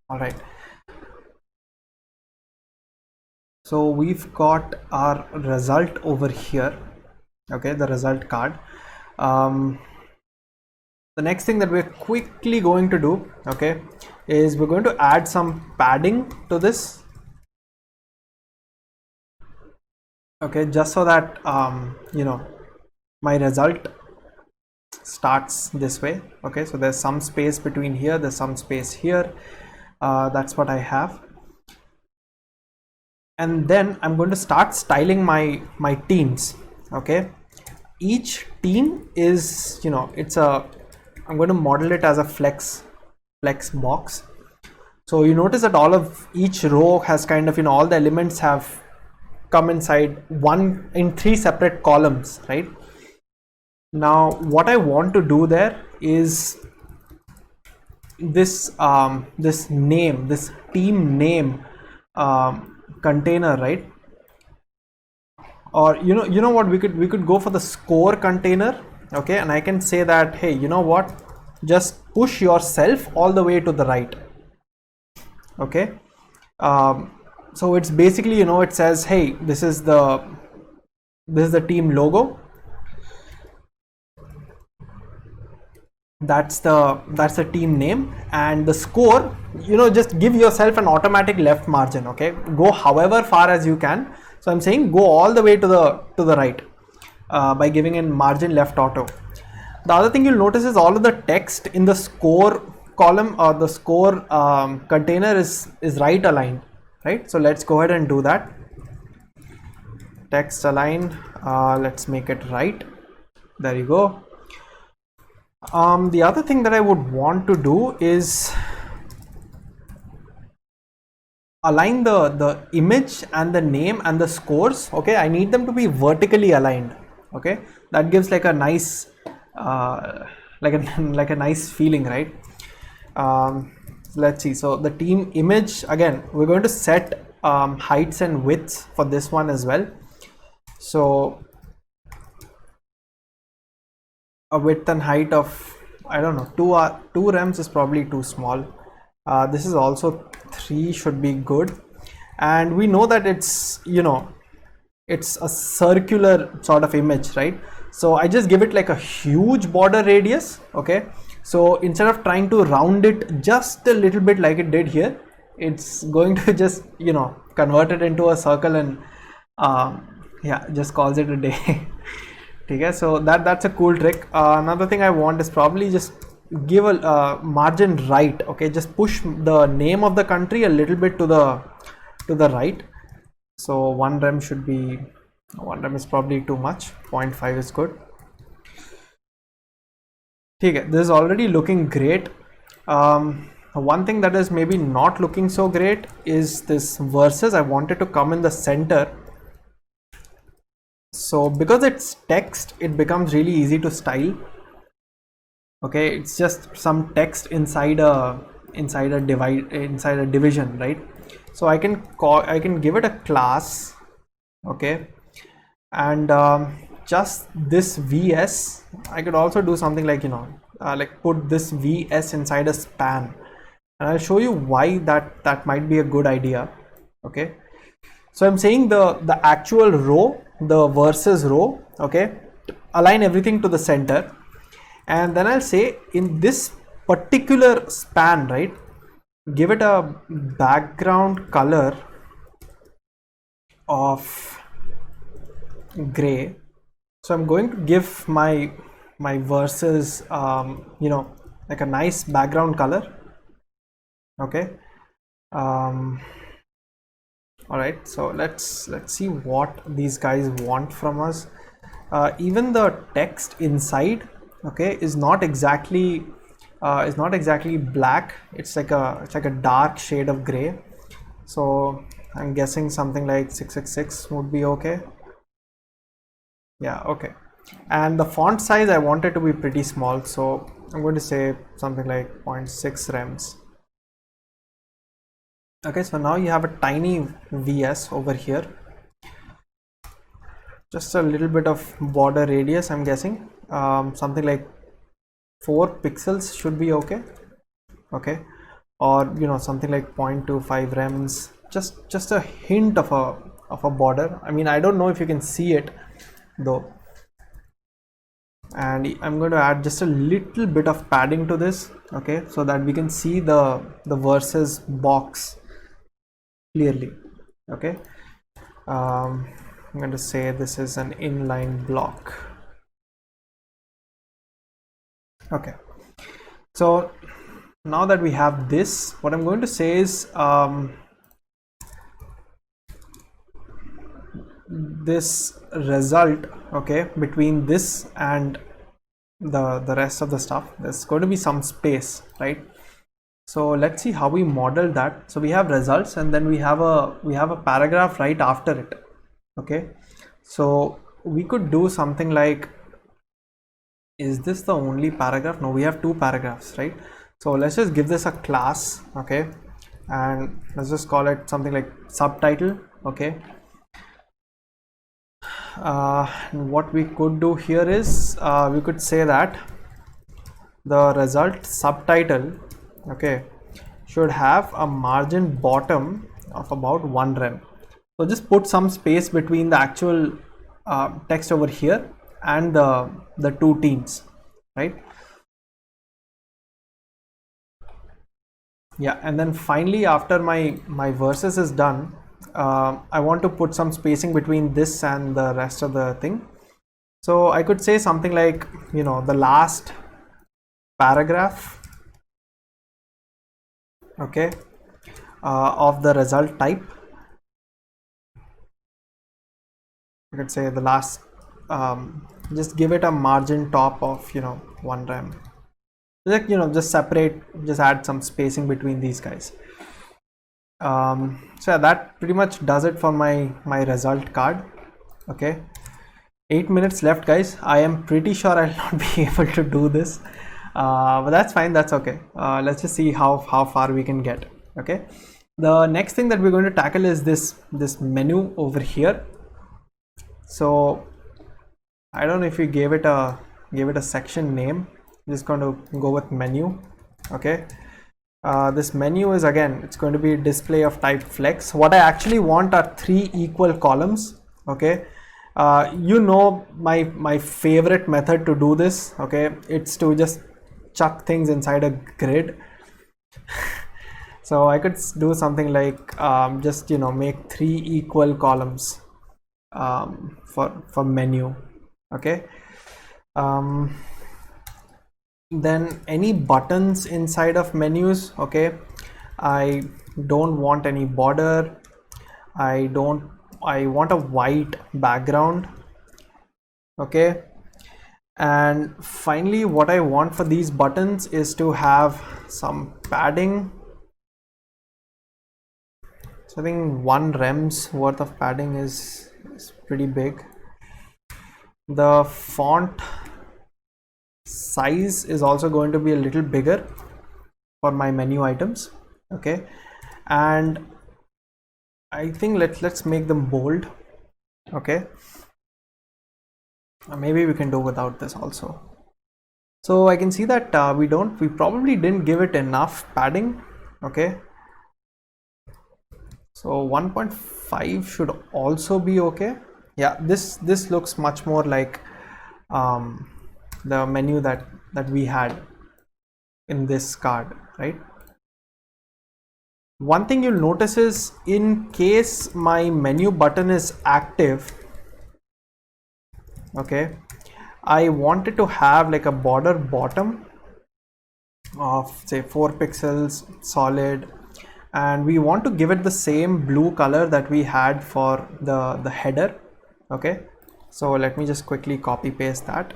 All right, so we've got our result over here, okay, the result card. The next thing that we're quickly going to do, okay, is we're going to add some padding to this. Okay, just so that my result starts this way. Okay, so there's some space between here, there's some space here. That's what I have, and then I'm going to start styling my teams. Okay, each team is, I'm going to model it as a flex box. So you notice that all of each row has kind of, all the elements have come inside one in 3 separate columns, right? Now what I want to do there is this this name, this team name container, right? Or you know what, we could go for the score container, okay? And I can say that, hey, you know what, just push yourself all the way to the right, okay? So it's basically, it says, hey, this is the team logo. That's the team name, and the score, just give yourself an automatic left margin, okay? Go however far as you can. So I'm saying go all the way to the right by giving in margin left auto. The other thing you'll notice is all of the text in the score column or the score container is right aligned, right? So let's go ahead and do that. Text align, let's make it right. There you go. The other thing that I would want to do is align the image and the name and the scores, okay? I need them to be vertically aligned, okay? That gives like a nice like a nice feeling, right? Let's see. So the team image, again, we're going to set heights and widths for this one as well. So a width and height of, I don't know, 2 rems is probably too small. This is also 3 should be good. And we know that it's, it's a circular sort of image, right? So I just give it like a huge border radius, okay? So instead of trying to round it just a little bit like it did here, it's going to just, convert it into a circle and yeah, just calls it a day. Okay, so that's a cool trick. Another thing I want is probably just give a margin right, okay? Just push the name of the country a little bit to the right. So 1 rem should be, 1 rem is probably too much, 0.5 is good. Okay, this is already looking great. One thing that is maybe not looking so great is this verses. I wanted to come in the center. So because it's text, it becomes really easy to style. Okay, it's just some text inside a division, right? So I can give it a class, okay, and just this VS. I could also do something like, like put this VS inside a span, and I'll show you why that might be a good idea, okay? So I'm saying the actual row, the versus row, okay, align everything to the center, and then I'll say in this particular span, right, give it a background color of gray. So I'm going to give my verses like a nice background color, okay? All right, so let's see what these guys want from us. Even the text inside, okay, is not exactly black. It's like a dark shade of gray. So I'm guessing something like 666 would be okay. Yeah, okay. And the font size, I want it to be pretty small, so I'm going to say something like 0.6 rems. Okay, so now you have a tiny VS over here, just a little bit of border radius. I'm guessing something like 4 pixels should be okay, okay, or something like 0.25 rems, just a hint of a border. I mean, I don't know if you can see it though. And I'm going to add just a little bit of padding to this, okay, so that we can see the verses box clearly, okay. I'm going to say this is an inline block, okay. So now that we have this, what I'm going to say is this result, okay, between this and the rest of the stuff, there's going to be some space, right? So let's see how we model that. So we have results, and then we have a paragraph right after it. Okay, so we could do something like, is this the only paragraph? No, we have two paragraphs, right? So let's just give this a class, okay, and let's just call it something like subtitle. Okay, what we could do here is we could say that the result subtitle, okay, should have a margin bottom of about 1 rem. So just put some space between the actual text over here and the two teams, right? Yeah, and then finally, after my verses is done, I want to put some spacing between this and the rest of the thing. So I could say something like, you know, the last paragraph, okay, of the result type. You could say the last, just give it a margin top of, you know, 1 rem. Like, you know, just separate, just add some spacing between these guys. So yeah, that pretty much does it for my result card. Okay, 8 minutes left, guys. I am pretty sure I'll not be able to do this, but that's fine, that's okay. Let's just see how far we can get. Okay, the next thing that we're going to tackle is this menu over here. So I don't know if we gave it a section name. I'm just going to go with menu. Okay, this menu is, again, it's going to be display of type flex. What I actually want are 3 equal columns. Okay, you know, my favorite method to do this, okay, it's to just chuck things inside a grid. So I could do something like, just, you know, make 3 equal columns for menu. Okay, then any buttons inside of menus, okay, I don't want any border. I want a white background. Okay, and finally, what I want for these buttons is to have some padding. So I think 1 rems worth of padding is pretty big. The font size is also going to be a little bigger for my menu items. Okay, and I think let's make them bold. Okay, maybe we can do without this also. So I can see that we probably didn't give it enough padding. Okay, so 1.5 should also be okay. Yeah, this looks much more like the menu that we had in this card, right? One thing you'll notice is, in case my menu button is active, okay, I wanted to have like a border bottom of say 4 pixels solid, and we want to give it the same blue color that we had for the header. Okay, so let me just quickly copy paste that.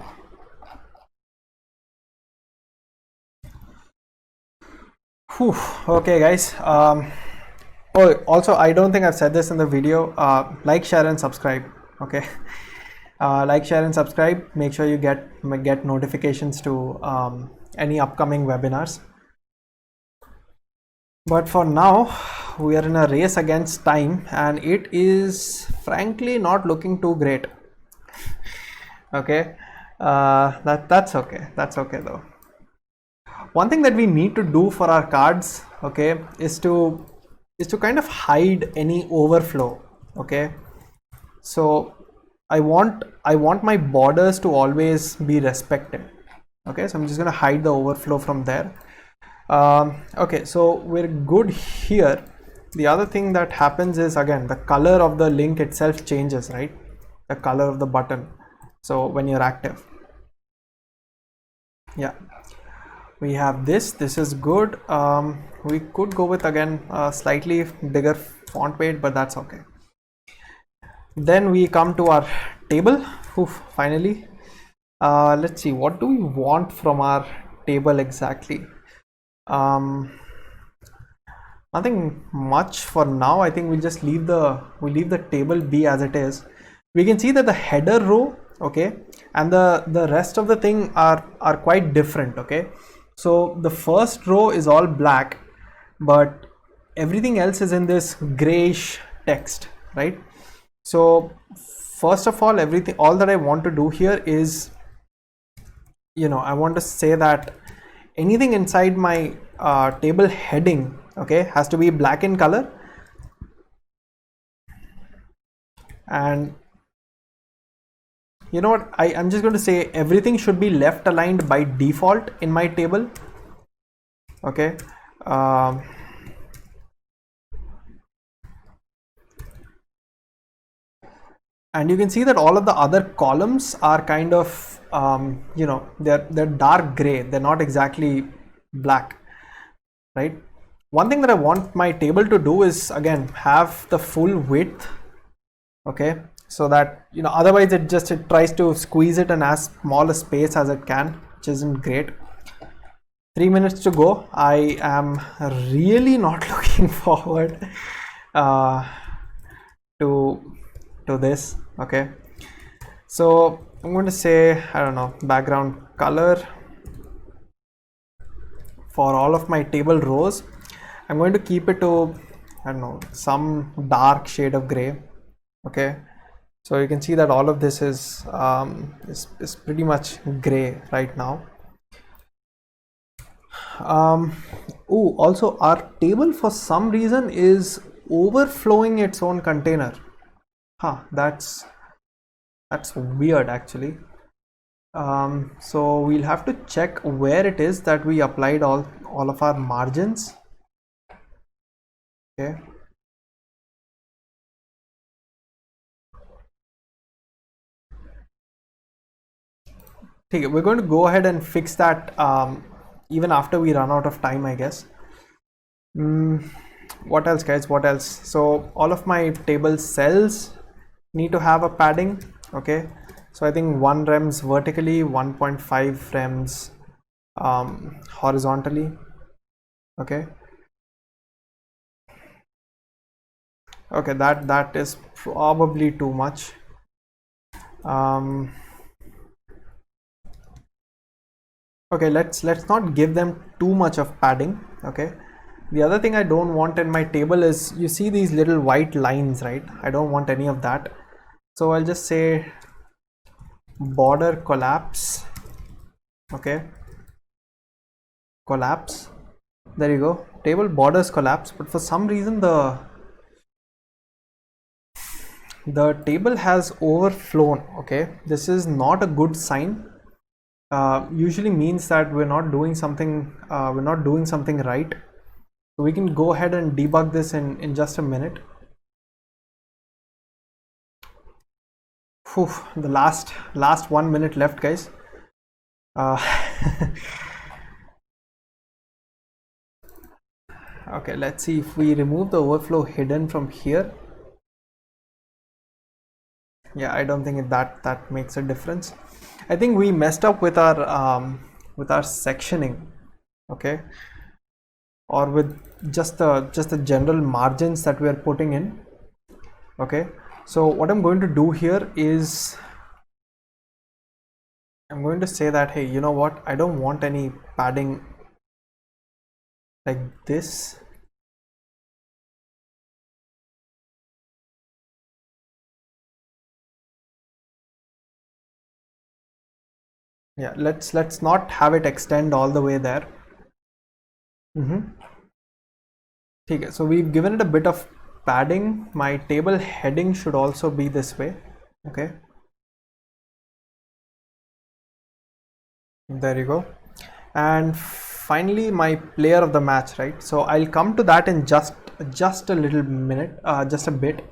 Whew. Okay, guys. Oh, also, I don't think I've said this in the video. Like, share, and subscribe. Okay, like, share, and subscribe. Make sure you get notifications to any upcoming webinars. But for now, we are in a race against time, and it is frankly not looking too great. Okay, that's okay. That's okay though. One thing that we need to do for our cards, okay, is to kind of hide any overflow. Okay, so I want my borders to always be respected. Okay, so I'm just going to hide the overflow from there. Okay, so we're good here. The other thing that happens is, again, the color of the link itself changes, right? The color of the button. So when you're active, yeah, we have this is good. We could go with, again, a slightly bigger font weight, but that's okay. Then we come to our table. Oof, finally, let's see, what do we want from our table exactly? Nothing much for now. I think we'll just leave the table be as it is. We can see that the header row, okay, and the rest of the thing are quite different, okay. So the first row is all black, but everything else is in this grayish text, right? So first of all, all that I want to do here is, I want to say that anything inside my table heading, okay, has to be black in color. And you know what, I'm just going to say everything should be left aligned by default in my table, okay. And you can see that all of the other columns are kind of they're dark gray, they're not exactly black, right? One thing that I want my table to do is, again, have the full width, okay, so that otherwise it tries to squeeze it in as small a space as it can, which isn't great. 3 minutes to go. I am really not looking forward to this, okay. So I'm going to say, I don't know, background color for all of my table rows. I'm going to keep it to, I don't know, some dark shade of gray, okay. So you can see that all of this is pretty much gray right now. Also our table for some reason is overflowing its own container. That's weird actually. So we'll have to check where it is that we applied all of our margins, okay. Okay, we're going to go ahead and fix that even after we run out of time, I guess. What else, guys? What else? So all of my table cells need to have a padding, okay. So I think 1 rems vertically, 1.5 rems horizontally, okay. Okay, that is probably too much. Okay, let's not give them too much of padding, okay. The other thing I don't want in my table is, you see these little white lines, right? I don't want any of that. So I'll just say border collapse, okay, collapse. There you go, table borders collapse. But for some reason the table has overflown, okay. This is not a good sign. Usually means that we're not doing something right. So we can go ahead and debug this in just a minute. Whew, the last 1 minute left, guys. Okay, let's see if we remove the overflow hidden from here. Yeah, I don't think that makes a difference. I think we messed up with our sectioning, okay, or with just the general margins that we are putting in, okay. So what I'm going to do here is, I'm going to say that, hey, you know what, I don't want any padding like this. Yeah, let's not have it extend all the way there. Okay, so we've given it a bit of padding. My table heading should also be this way, okay. There you go. And finally my player of the match, right? So I'll come to that in just a little minute, just a bit.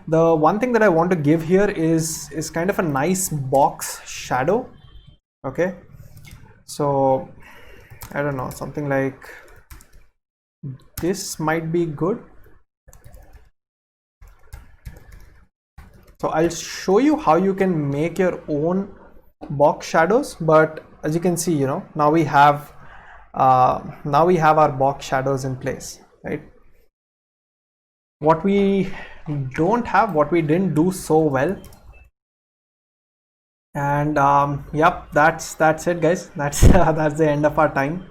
The one thing that I want to give here is kind of a nice box shadow, okay. So I don't know, something like this might be good. So I'll show you how you can make your own box shadows, but as you can see, now we have our box shadows in place, right? what we don't have, what we didn't do so well. And yep, that's it, guys. That's that's the end of our time.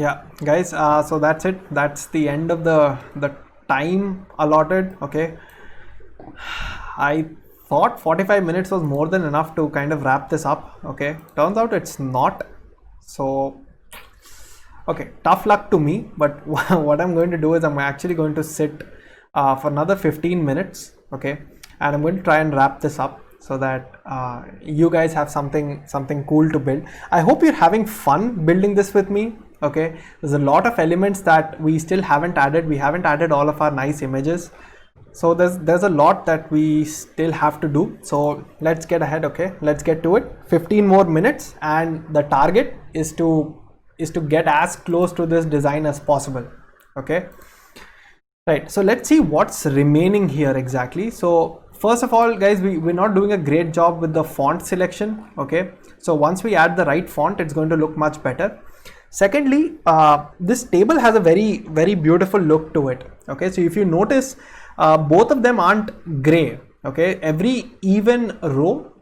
Yeah, guys, so that's it. That's the end of the time allotted. Okay, I thought 45 minutes was more than enough to kind of wrap this up. Okay, turns out it's not. So okay, tough luck to me, but what I'm going to do is I'm actually going to sit for another 15 minutes. Okay, and I'm going to try and wrap this up so that you guys have something cool to build. I hope you're having fun building this with me. Okay, there's a lot of elements that we still haven't added. We haven't added all of our nice images, so there's a lot that we still have to do. So let's get ahead. Okay, let's get to it. 15 more minutes, and the target is to get as close to this design as possible. Okay, right, so let's see what's remaining here exactly. So first of all, guys, we're not doing a great job with the font selection. Okay, so once we add the right font, it's going to look much better. Secondly, this table has a very beautiful look to it. Okay, so if you notice, both of them aren't gray. Okay, every even row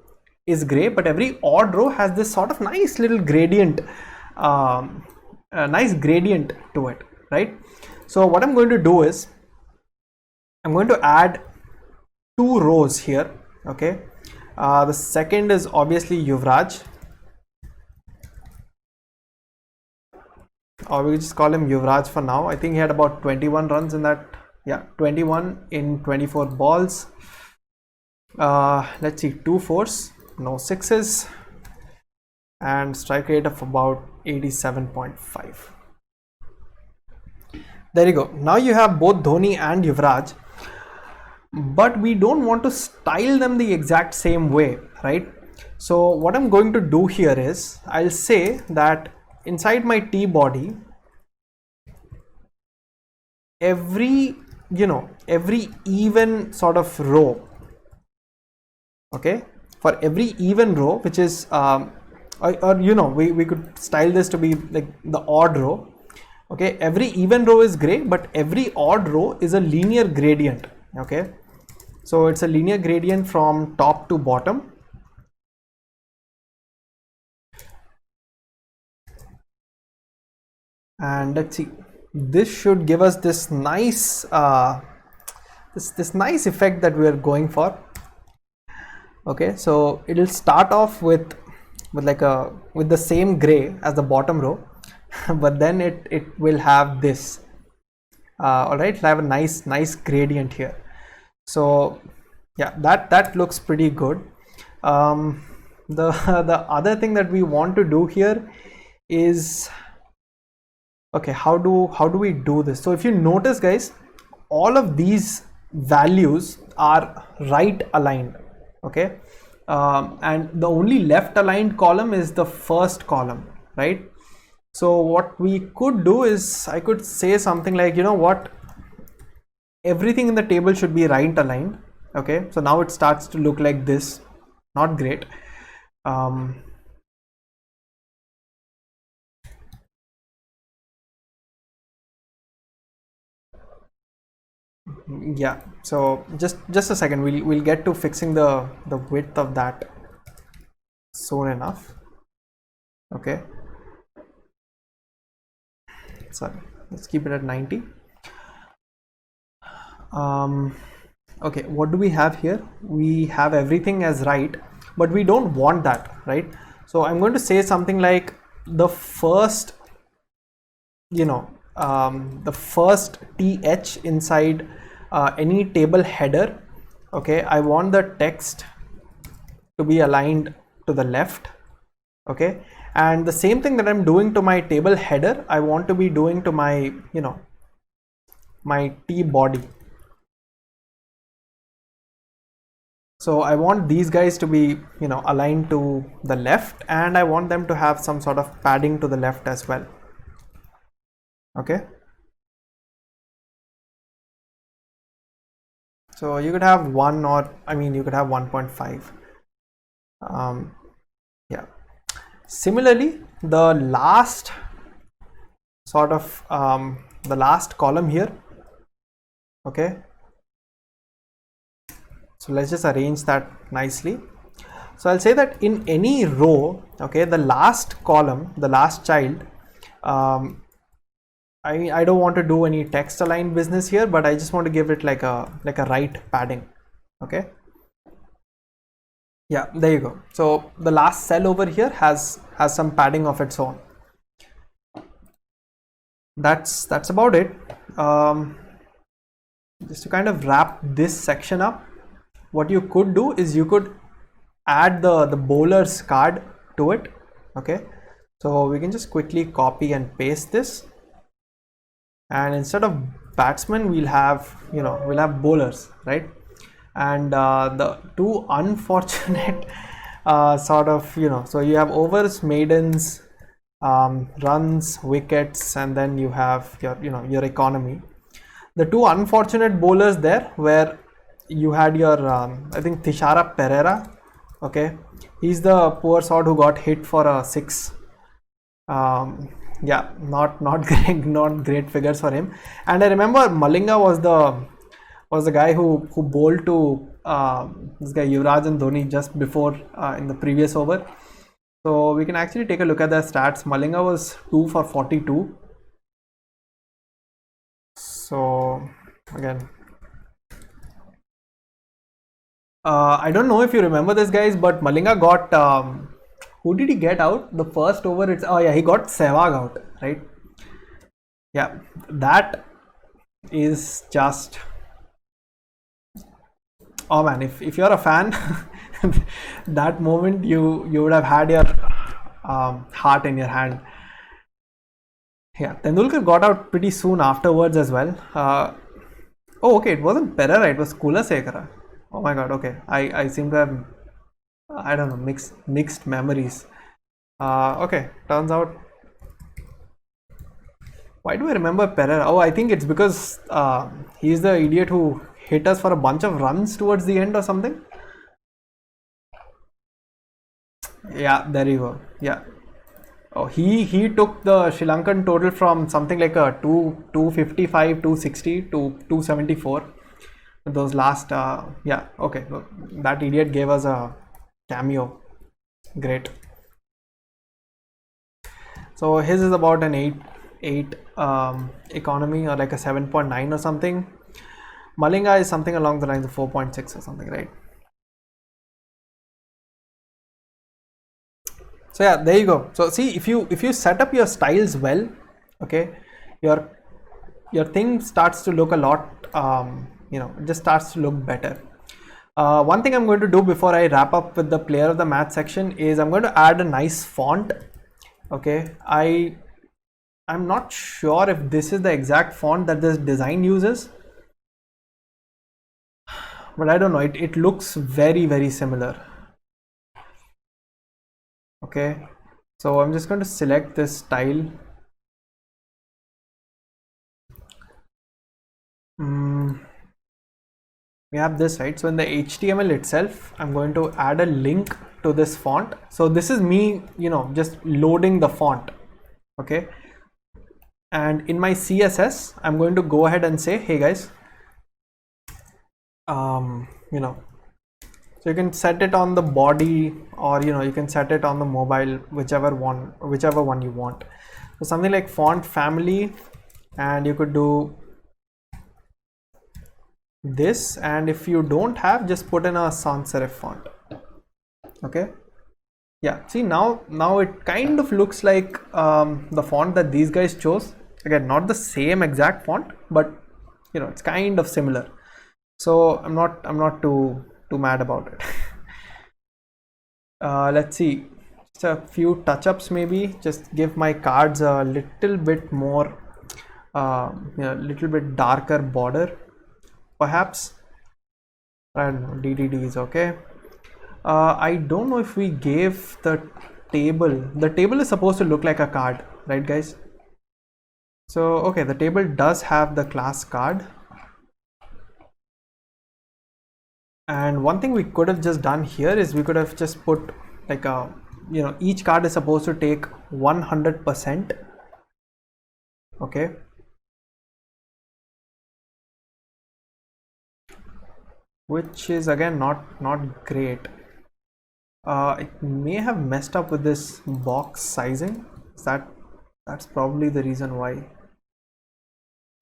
is gray, but every odd row has this sort of nice little gradient, a nice gradient to it, right? So what I'm going to do is I'm going to add 2 rows here. Okay, the second is obviously Yuvraj, or we just call him Yuvraj for now. I think he had about 21 runs in that. Yeah, 21 in 24 balls. Let's see, 2 fours, no sixes, and strike rate of about 87.5. There you go. Now you have both Dhoni and Yuvraj, but we don't want to style them the exact same way, right? So what I'm going to do here is I'll say that inside my T body, every even sort of row, okay, for every even row, which is we could style this to be like the odd row. Okay, every even row is gray, but every odd row is a linear gradient. Okay, so it's a linear gradient from top to bottom. And let's see, this should give us this nice this nice effect that we are going for. Okay, so it'll start off with the same gray as the bottom row, but then it will have this. All right, it'll have a nice gradient here. So yeah, that looks pretty good. The other thing that we want to do here is, okay, how do we do this? So if you notice, guys, all of these values are right aligned. Okay, and the only left aligned column is the first column, right? So what we could do is I could say something like, you know what, everything in the table should be right aligned. Okay, so now it starts to look like this. Not great. Yeah, so just a second, we'll get to fixing the width of that soon enough. Okay, sorry, let's keep it at 90. Okay, what do we have here? We have everything as right, but we don't want that, right? So I'm going to say something like the first, the first th inside any table header. Okay, I want the text to be aligned to the left. Okay, and the same thing that I'm doing to my table header, I want to be doing to my my T body. So I want these guys to be, you know, aligned to the left, and I want them to have some sort of padding to the left as well. Okay. So you could have 1, or I mean you could have 1.5. Yeah. Similarly, the last sort of the last column here. Okay. So let's just arrange that nicely. So I'll say that in any row, okay, the last column, the last child, I don't want to do any text aligned business here, but I just want to give it like a right padding. Okay. Yeah, there you go. So the last cell over here has some padding of its own. That's about it. Just to kind of wrap this section up, what you could do is you could add the bowler's card to it. Okay, so we can just quickly copy and paste this, and instead of batsmen we'll have, you know, we'll have bowlers, right? And the two unfortunate sort of, you know, so you have overs, maidens, runs, wickets, and then you have your, you know, your economy. The two unfortunate bowlers there were, you had your I think Tishara Pereira. Okay, he's the poor sort who got hit for a 6. Yeah, not great figures for him. And I remember Malinga was the guy who bowled to this guy Yuvraj and Dhoni just before in the previous over. So we can actually take a look at their stats. Malinga was 2 for 42. So again, I don't know if you remember this, guys, but Malinga got who did he get out the first over? It's, oh yeah, he got Sehwag out, right? Yeah, that is just, oh man, if you're a fan, that moment you would have had your heart in your hand. Yeah, Tendulkar got out pretty soon afterwards as well. Oh, okay, it wasn't Pereira, it was Kulasekara. Oh my god, okay. I seem to have, I don't know, mixed memories. Okay, turns out, why do I remember Pereira? Oh, I think it's because he's the idiot who hit us for a bunch of runs towards the end or something. Yeah, there you go. Yeah. Oh, he took the Sri Lankan total from something like a 255, 260 to 274. Those last, yeah, okay. That idiot gave us a cameo. Great. So his is about an 8 economy, or like a 7.9 or something. Malinga is something along the lines of 4.6 or something, right? So yeah, there you go. So see, if you set up your styles well, okay, your thing starts to look a lot, you know, it just starts to look better. One thing I'm going to do before I wrap up with the player of the match section is I'm going to add a nice font. Okay, I'm not sure if this is the exact font that this design uses, but I don't know, it looks very similar. Okay, so I'm just going to select this style. We have this, right? So in the HTML itself, I'm going to add a link to this font. So this is me, you know, just loading the font. Okay, and in my CSS, I'm going to go ahead and say, hey guys, you know, so you can set it on the body, or you know, you can set it on the mobile, whichever one you want. So something like font family, and you could do this, and if you don't have, just put in a sans serif font. Okay, yeah, see, now it kind of looks like the font that these guys chose. Again, not the same exact font, but you know, it's kind of similar. So I'm not too mad about it. Let's see, just a few touch-ups, maybe just give my cards a little bit more, you know, little bit darker border perhaps. I don't know, DDDs. Okay. I don't know if we gave the table is supposed to look like a card, right guys? So okay, the table does have the class card, and one thing we could have just done here is we could have just put like a, each card is supposed to take 100%. Okay, which is again not great. It may have messed up with this box sizing. That's probably the reason why.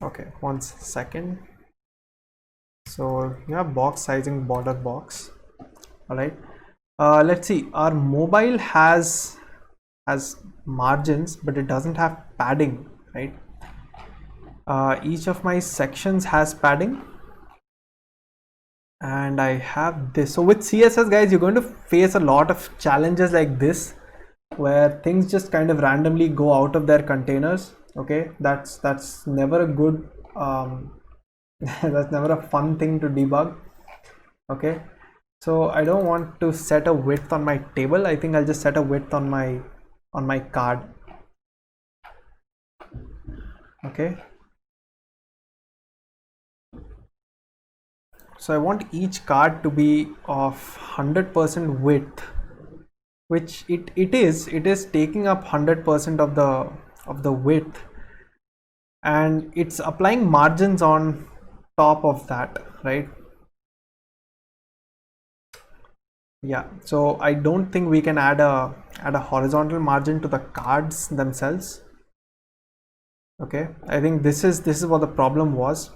Okay, 1 second. So you have box sizing, border box. All right. Let's see. Our mobile has margins, but it doesn't have padding, right? Each of my sections has padding, and I have this. So with CSS, guys, you're going to face a lot of challenges like this, where things just kind of randomly go out of their containers. Okay, that's never a good that's never a fun thing to debug. Okay, so I don't want to set a width on my table. I think I'll just set a width on my card. Okay, so I want each card to be of 100% width, which it is taking up 100% of the width, and it's applying margins on top of that, right? Yeah, so I don't think we can add a horizontal margin to the cards themselves. Okay, I think this is what the problem was.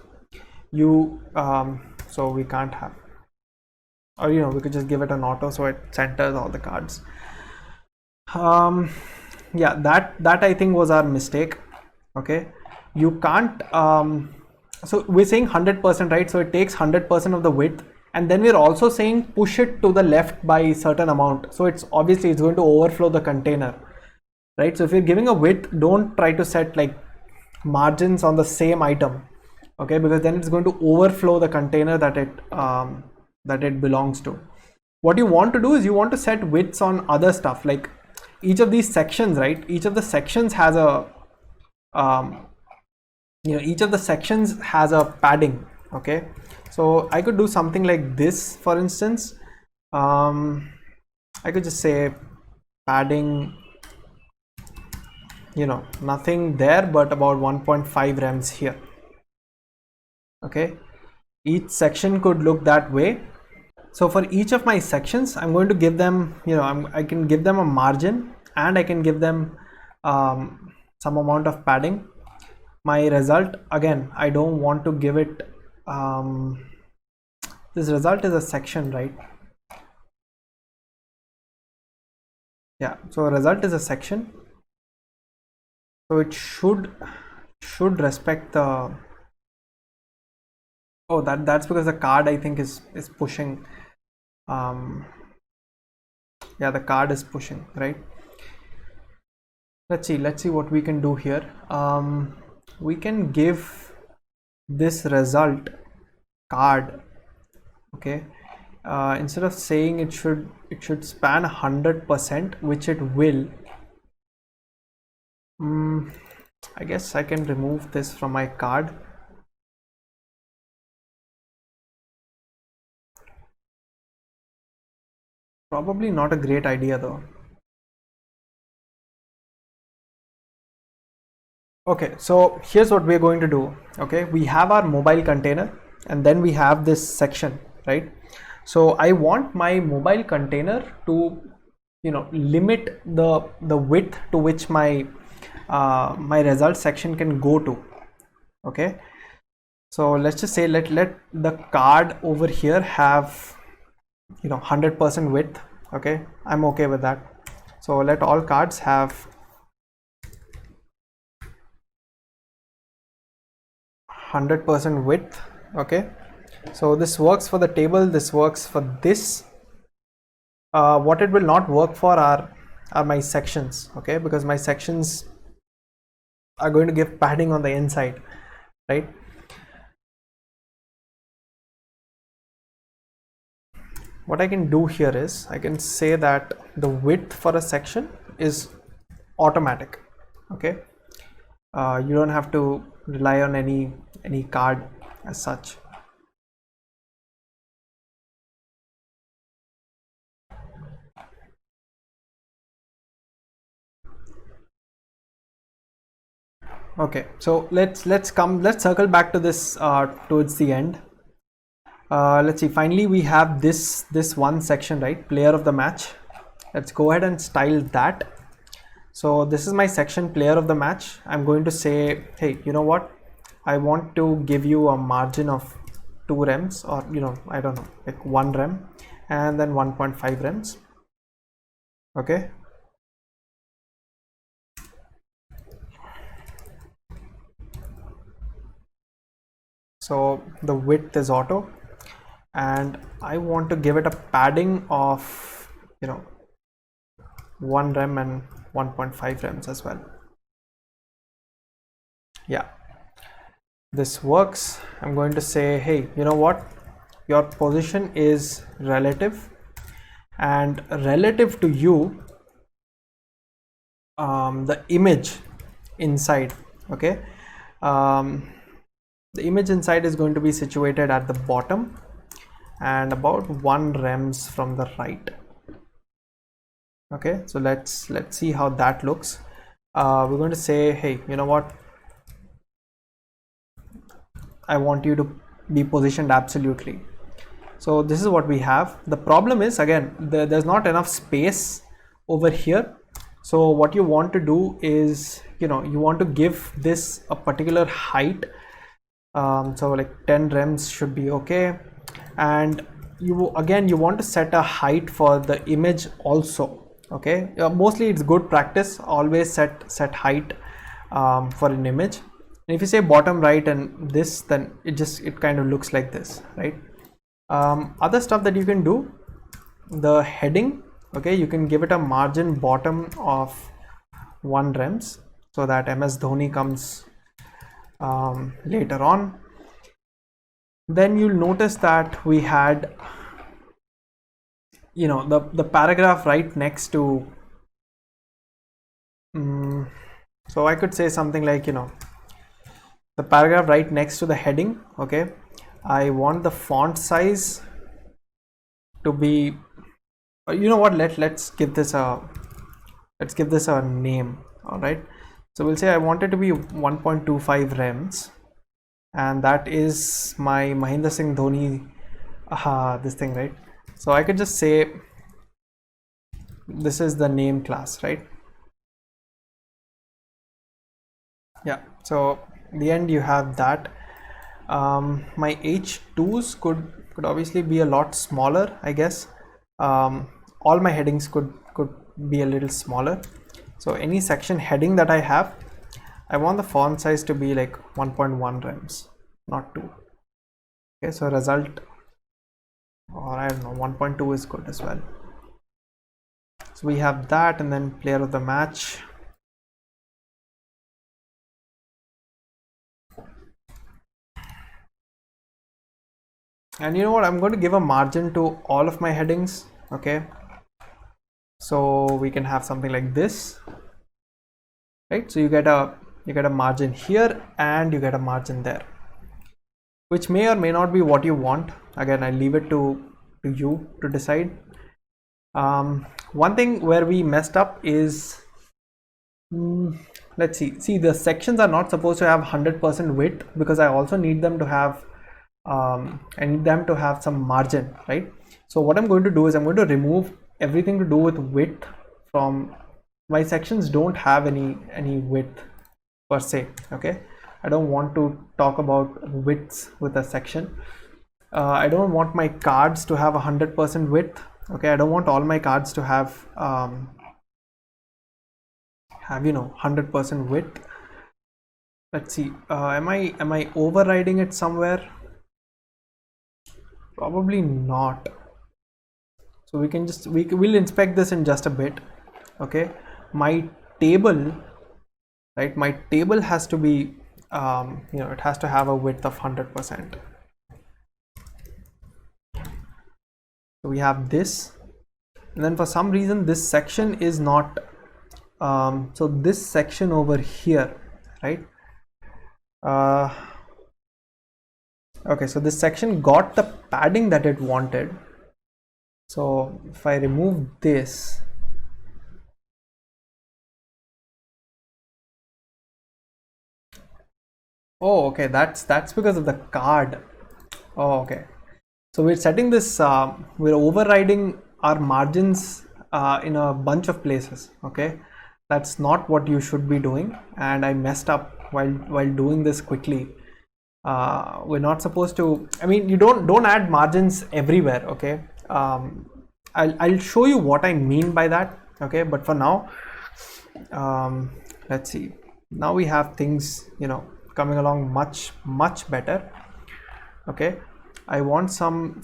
So we can't have, or we could just give it an auto so it centers all the cards. Yeah, that I think was our mistake. Okay, you can't so we're saying 100%, right? So it takes 100% of the width, and then we're also saying push it to the left by a certain amount, so it's obviously it's going to overflow the container, right? So if you're giving a width, don't try to set like margins on the same item, okay, because then it's going to overflow the container that it belongs to. What you want to do is you want to set widths on other stuff, like each of these sections, right? Each of the sections has a each of the sections has a padding. Okay, so I could do something like this, for instance. I could just say padding, nothing there but about 1.5 rems here. Okay, each section could look that way. So for each of my sections, I'm going to give them, I can give them a margin, and I can give them some amount of padding. My result, again, I don't want to give it this result is a section, right? Yeah, so result is a section, so it should respect the, oh, that's because the card I think is pushing. Yeah, the card is pushing, right? Let's see what we can do here. We can give this result card. Okay, instead of saying it should span 100%, which it will. I guess I can remove this from my card. Probably not a great idea though. Okay, so here's what we're going to do. Okay, we have our mobile container, and then we have this section, right? So I want my mobile container to limit the width to which my my result section can go to. Okay, so let's just say let the card over here have 100% width. Okay, I'm okay with that. So let all cards have 100% width. Okay, so this works for the table, this works for this. What it will not work for are my sections. Okay, because my sections are going to give padding on the inside, right? what I can do here is I can say that the width for a section is automatic. Okay, you don't have to rely on any card as such. Okay, so let's circle back to this towards the end. Let's see, finally we have this one section, right? Player of the match. Let's go ahead and style that. So this is my section, player of the match. I'm going to say, hey, you know what, I want to give you a margin of 2 rems, or I don't know, like 1 rem and then 1.5 rems. Okay, so the width is auto, and I want to give it a padding of 1 rem and 1.5 rems as well. Yeah, this works. I'm going to say, hey, you know what, your position is relative, and relative to you, the image inside, okay, the image inside is going to be situated at the bottom and about 1 rems from the right. Okay, so let's see how that looks. We're going to say, hey, you know what, I want you to be positioned absolutely. So this is what we have. The problem is, again, there's not enough space over here. So what you want to do is, you want to give this a particular height. So like 10 rems should be okay. And you want to set a height for the image also. Okay, mostly it's good practice, always set height for an image. And if you say bottom right and this, then it kind of looks like this, right? Other stuff that you can do, the heading, okay, you can give it a margin bottom of 1 rems so that MS Dhoni comes later on. Then you'll notice that we had the paragraph right next to so I could say something like the paragraph right next to the heading. Okay, I want the font size to be, you know what, let's give this a name. All right, so we'll say I want it to be 1.25 rems, and that is my Mahendra Singh Dhoni this thing, right? So I could just say this is the name class, right? Yeah, so in the end you have that. My H2s could obviously be a lot smaller, I guess. All my headings could be a little smaller. So any section heading that I have, I want the font size to be like 1.1 rems, not 2. Okay, so result, or I don't know, 1.2 is good as well. So we have that, and then player of the match. And you know what, I'm going to give a margin to all of my headings. Okay, so we can have something like this, right? So you get a margin here and you get a margin there, which may or may not be what you want. Again, I leave it to you to decide. One thing where we messed up is, let's see, the sections are not supposed to have 100% width, because I also need them to have some margin, right? So what I'm going to do is I'm going to remove everything to do with width from my sections. Don't have any width per se. Okay, I don't want to talk about widths with a section. I don't want my cards to have 100% width. Okay, I don't want all my cards to have 100% width. Let's see, am I overriding it somewhere? Probably not. So we'll inspect this in just a bit. Okay, my table, right, my table has to be it has to have a width of 100%. So So we have this, and then for some reason this section is not, so this section over here, right? Okay, so this section got the padding that it wanted. So if I remove this, oh, okay, that's because of the card. Oh, okay. So we're setting this, we're overriding our margins in a bunch of places. Okay, that's not what you should be doing, and I messed up while doing this quickly. We're not supposed to. I mean, you don't add margins everywhere. Okay, I'll show you what I mean by that. Okay, but for now, let's see. Now we have things, you know, coming along much better. Okay, I want some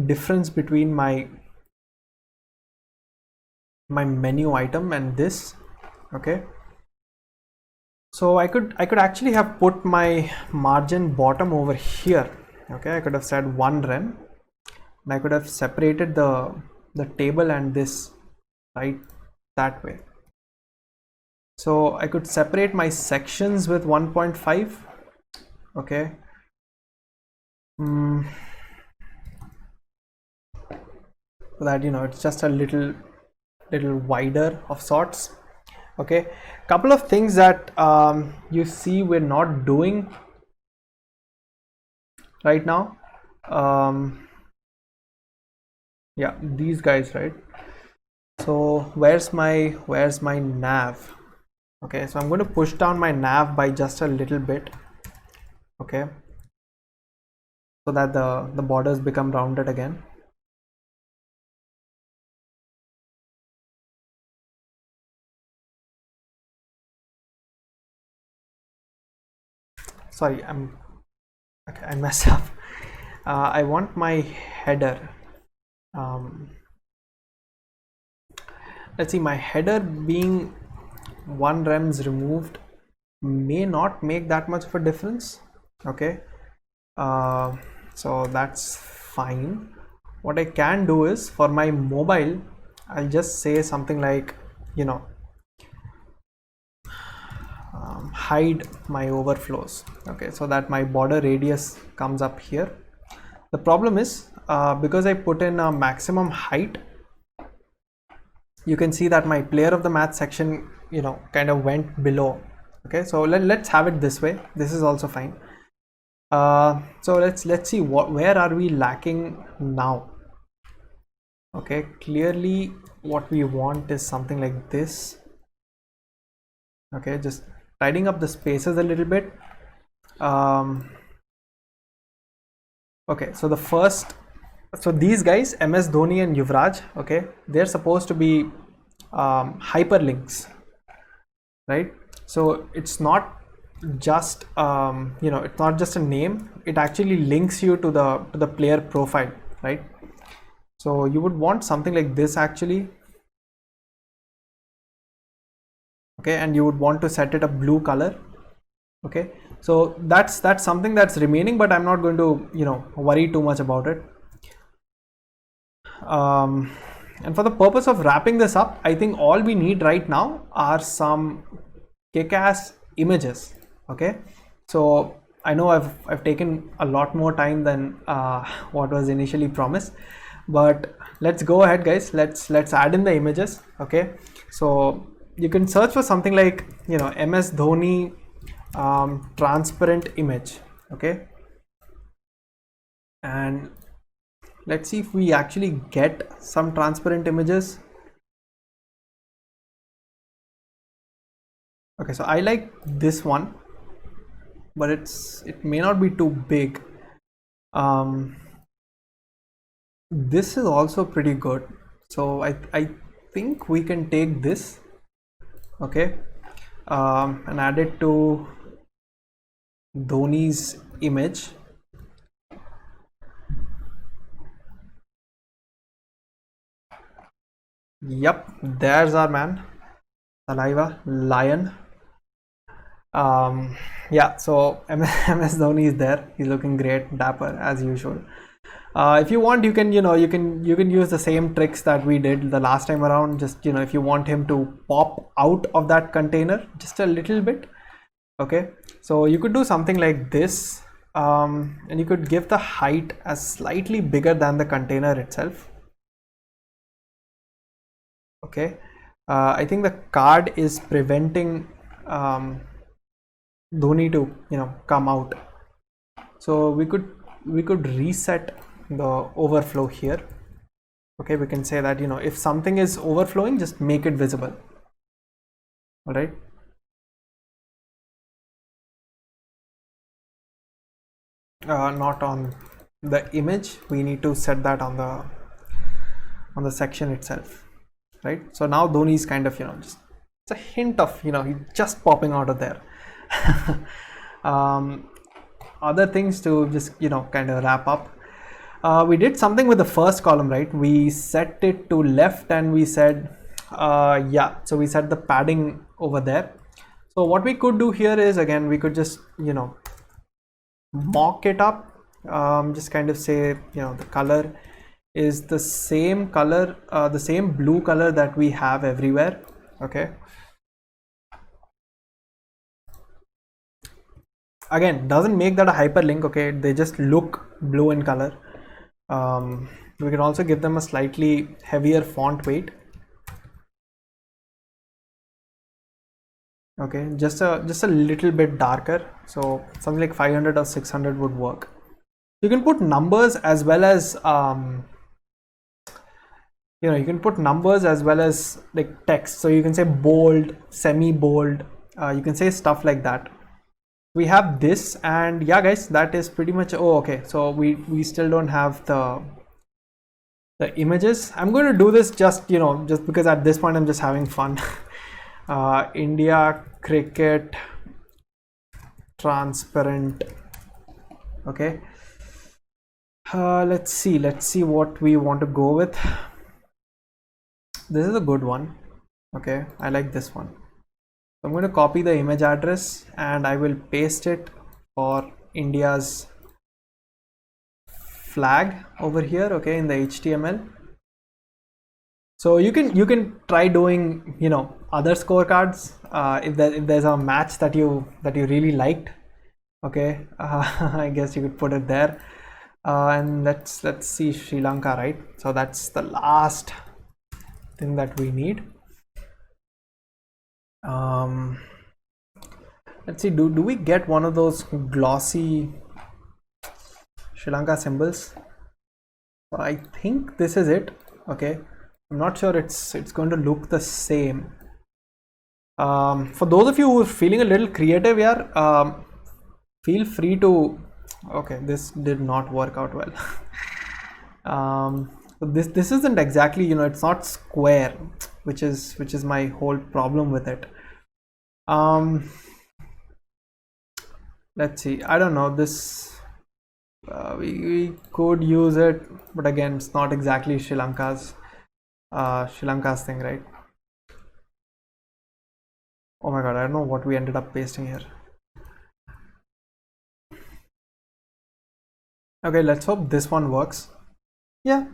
difference between my menu item and this. Okay, so I could actually have put my margin bottom over here. Okay, I could have said 1 rem, and I could have separated the table and this right that way. So I could separate my sections with 1.5. Okay, so that, you know, it's just a little wider of sorts. Okay, couple of things that you see we're not doing right now. Yeah, these guys, right? So where's my nav? Okay, so I'm going to push down my nav by just a little bit. Okay, so that the borders become rounded again. Sorry, I messed up. I want my header. Let's see, my header being 1 rems removed may not make that much of a difference. Okay, so that's fine. What I can do is, for my mobile, I'll just say something like, you know, hide my overflows. Okay, so that my border radius comes up here. The problem is, because I put in a maximum height, you can see that my player of the math section, you know, kind of went below. Okay, so let's have it this way. This is also fine. So let's see where are we lacking now. Okay, clearly what we want is something like this. Okay, just tidying up the spaces a little bit. Okay, so these guys, MS Dhoni and Yuvraj, okay, they're supposed to be hyperlinks, right? So it's not just you know, it's not just a name, it actually links you to the player profile, right? So you would want something like this actually. Okay, and you would want to set it a blue color. Okay, so that's something that's remaining, but I'm not going to, you know, worry too much about it. And for the purpose of wrapping this up, I think all we need right now are some kick-ass images. Okay, so I know I've taken a lot more time than what was initially promised, but let's go ahead, guys. Let's add in the images. Okay, so you can search for something like, you know, MS Dhoni transparent image. Okay, and let's see if we actually get some transparent images. Okay, so I like this one, but it may not be too big. This is also pretty good, so I think we can take this, okay, and add it to Dhoni's image. Yep, there's our man, Saliva Lion. Yeah, so MS Dhoni is there. He's looking great, dapper as usual. If you want, you can use the same tricks that we did the last time around. Just if you want him to pop out of that container just a little bit, okay, so you could do something like this, and you could give the height as slightly bigger than the container itself. Okay, I think the card is preventing Dhoni to come out, so we could reset the overflow here. Okay, we can say that if something is overflowing, just make it visible. All right. Not on the image, we need to set that on the section itself, right? So now Dhoni is kind of just it's a hint of he's just popping out of there. Other things to just kind of wrap up. We did something with the first column, right? We set it to left and we said so we set the padding over there. So what we could do here is, again, we could just mock it up, just kind of say the color is the same color, the same blue color that we have everywhere. Okay, again, doesn't make that a hyperlink. Okay, they just look blue in color. We can also give them a slightly heavier font weight. Okay, just a little bit darker, so something like 500 or 600 would work. You can put numbers as well as you can put numbers as well as like text, so you can say bold, semi-bold, you can say stuff like that. We have this, and yeah guys, that is pretty much. Oh, okay, so we still don't have the images. I'm going to do this just just because at this point I'm just having fun. India cricket transparent. Okay, let's see what we want to go with. This is a good one. Okay, I like this one. I'm going to copy the image address and I will paste it for India's flag over here, okay, in the HTML. So you can try doing other scorecards if there's a match that you really liked. Okay, I guess you could put it there, and let's see Sri Lanka, right? So that's the last thing that we need. Let's see, do we get one of those glossy Sri Lanka symbols? I think this is it. Okay, I'm not sure it's going to look the same. For those of you who are feeling a little creative here, feel free to. Okay, this did not work out well. This isn't exactly, it's not square, which is my whole problem with it. Let's see, I don't know, this we could use it, but again, it's not exactly Sri Lanka's thing, right? Oh my god, I don't know what we ended up pasting here. Okay, let's hope this one works. Yeah,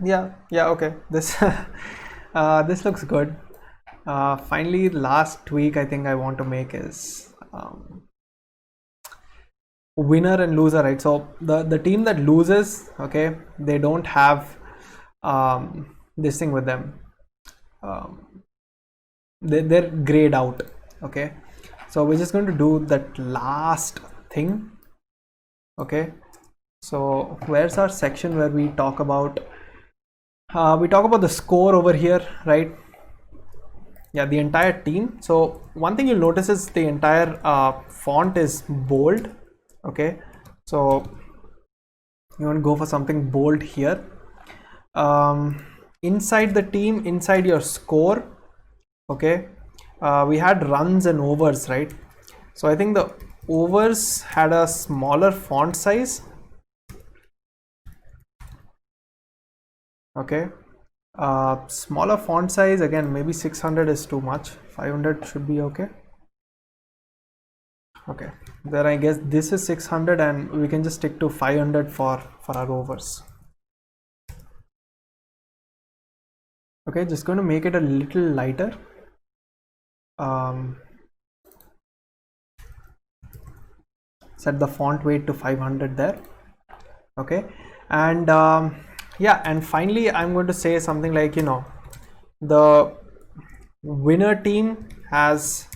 okay, this this looks good. Finally, last tweak I think I want to make is winner and loser, right? So the team that loses, okay, they don't have this thing with them. They're grayed out. Okay, so we're just going to do that last thing. Okay, so where's our section where we talk about the score over here, right? Yeah, the entire team. So one thing you'll notice is the entire font is bold. Okay, so you want to go for something bold here. Inside the team, inside your score, okay, we had runs and overs, right? So I think the overs had a smaller font size. Okay, smaller font size, again, maybe 600 is too much. 500 should be okay. Okay, then I guess this is 600 and we can just stick to 500 for our overs. Okay, just going to make it a little lighter. Set the font weight to 500 there. Okay, and yeah, and finally I'm going to say something like, you know, the winner team has,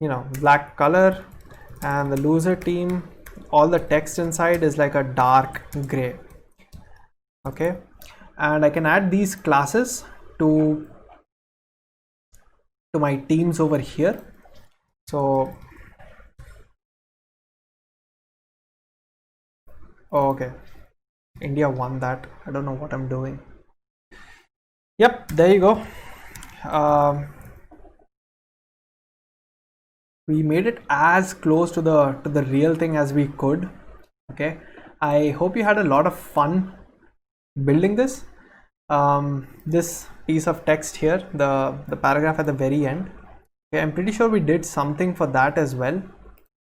you know, black color, and the loser team, all the text inside is like a dark gray. Okay, and I can add these classes to my teams over here. So okay, India won that. I don't know what I'm doing. Yep, there you go. We made it as close to the real thing as we could. Okay, I hope you had a lot of fun building this. This piece of text here, the paragraph at the very end. Okay, I'm pretty sure we did something for that as well.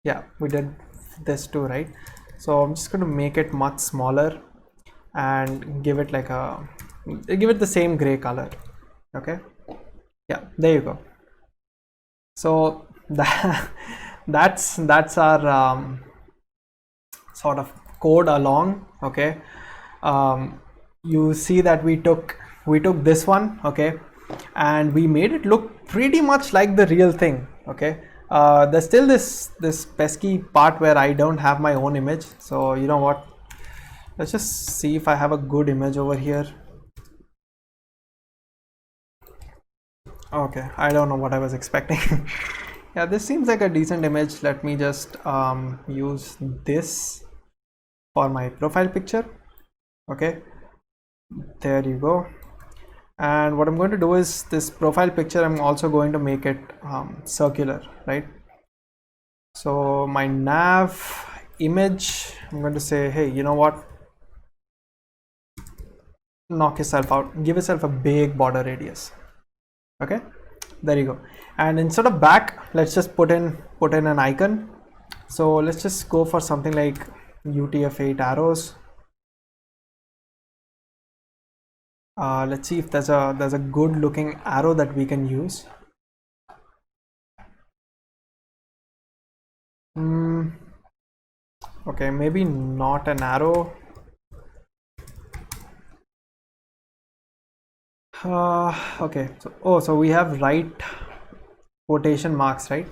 Yeah, we did this too, right? So I'm just going to make it much smaller and give it like give it the same gray color. Okay, yeah, there you go. So that's our sort of code along. Okay, you see that we took this one, okay, and we made it look pretty much like the real thing. Okay, there's still this pesky part where I don't have my own image. So you know what, let's just see if I have a good image over here. Okay, I don't know what I was expecting. Yeah, this seems like a decent image. Let me just use this for my profile picture. Okay, there you go. And what I'm going to do is, this profile picture, I'm also going to make it circular, right? So my nav image, I'm going to say, hey, you know what, knock yourself out, give yourself a big border radius. Okay, there you go. And instead of back, let's just put in an icon. So let's just go for something like UTF-8 arrows. Let's see if there's a good looking arrow that we can use. Okay, maybe not an arrow. Okay, so we have right quotation marks, right?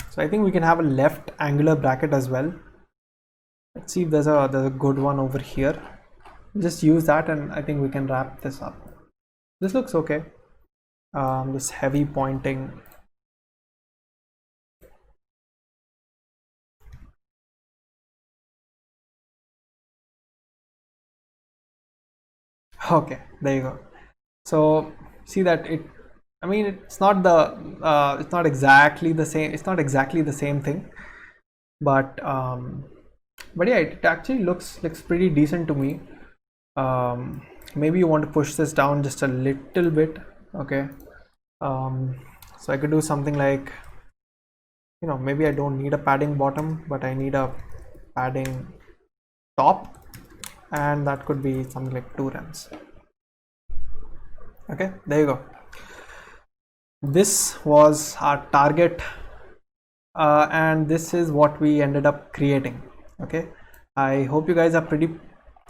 So I think we can have a left angular bracket as well. Let's see if there's a good one over here. Just use that, and I think we can wrap this up. This looks okay. This heavy pointing. Okay, there you go. So see that I mean, it's not exactly the same. It's not exactly the same thing, but yeah, it actually looks pretty decent to me. Maybe you want to push this down just a little bit. Okay, so I could do something like, you know, maybe I don't need a padding bottom, but I need a padding top, and that could be something like 2 rems. Okay, there you go. This was our target, and this is what we ended up creating. Okay, I hope you guys are pretty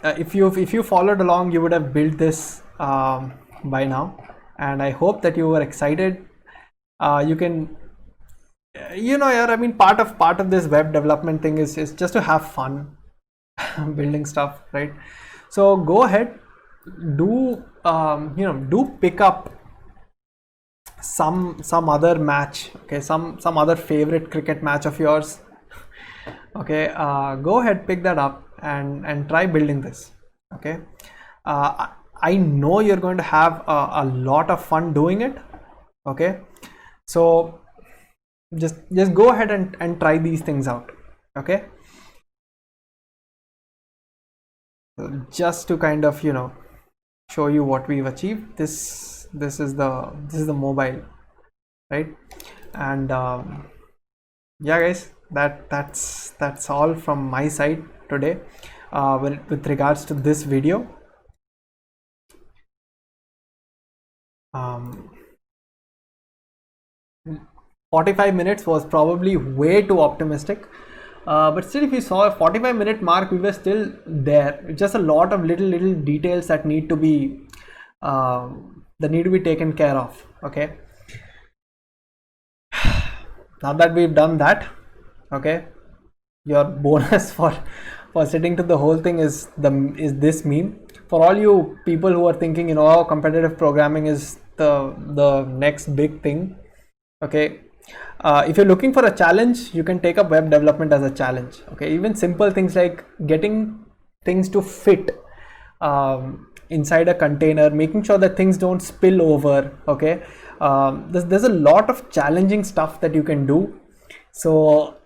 if you followed along, you would have built this by now, and I hope that you were excited. You can, you know, yeah, I mean, part of this web development thing is just to have fun building stuff, right? So go ahead, do you know, do pick up some other match. Okay, some other favorite cricket match of yours. Okay, go ahead, pick that up and try building this. Okay, I know you're going to have a lot of fun doing it. Okay, so just go ahead and try these things out. Okay, just to kind of, you know, show you what we've achieved. This is the mobile, right? And yeah guys, that's all from my side today with regards to this video. um, 45 minutes was probably way too optimistic. But still, if you saw a 45-minute mark, we were still there. Just a lot of little details that need to be taken care of. Okay. Now that we've done that, okay, your bonus for sitting to the whole thing is this meme. For all you people who are thinking, oh, competitive programming is the next big thing. Okay. If you're looking for a challenge, you can take up web development as a challenge. Okay, even simple things like getting things to fit inside a container, making sure that things don't spill over. Okay, there's a lot of challenging stuff that you can do. So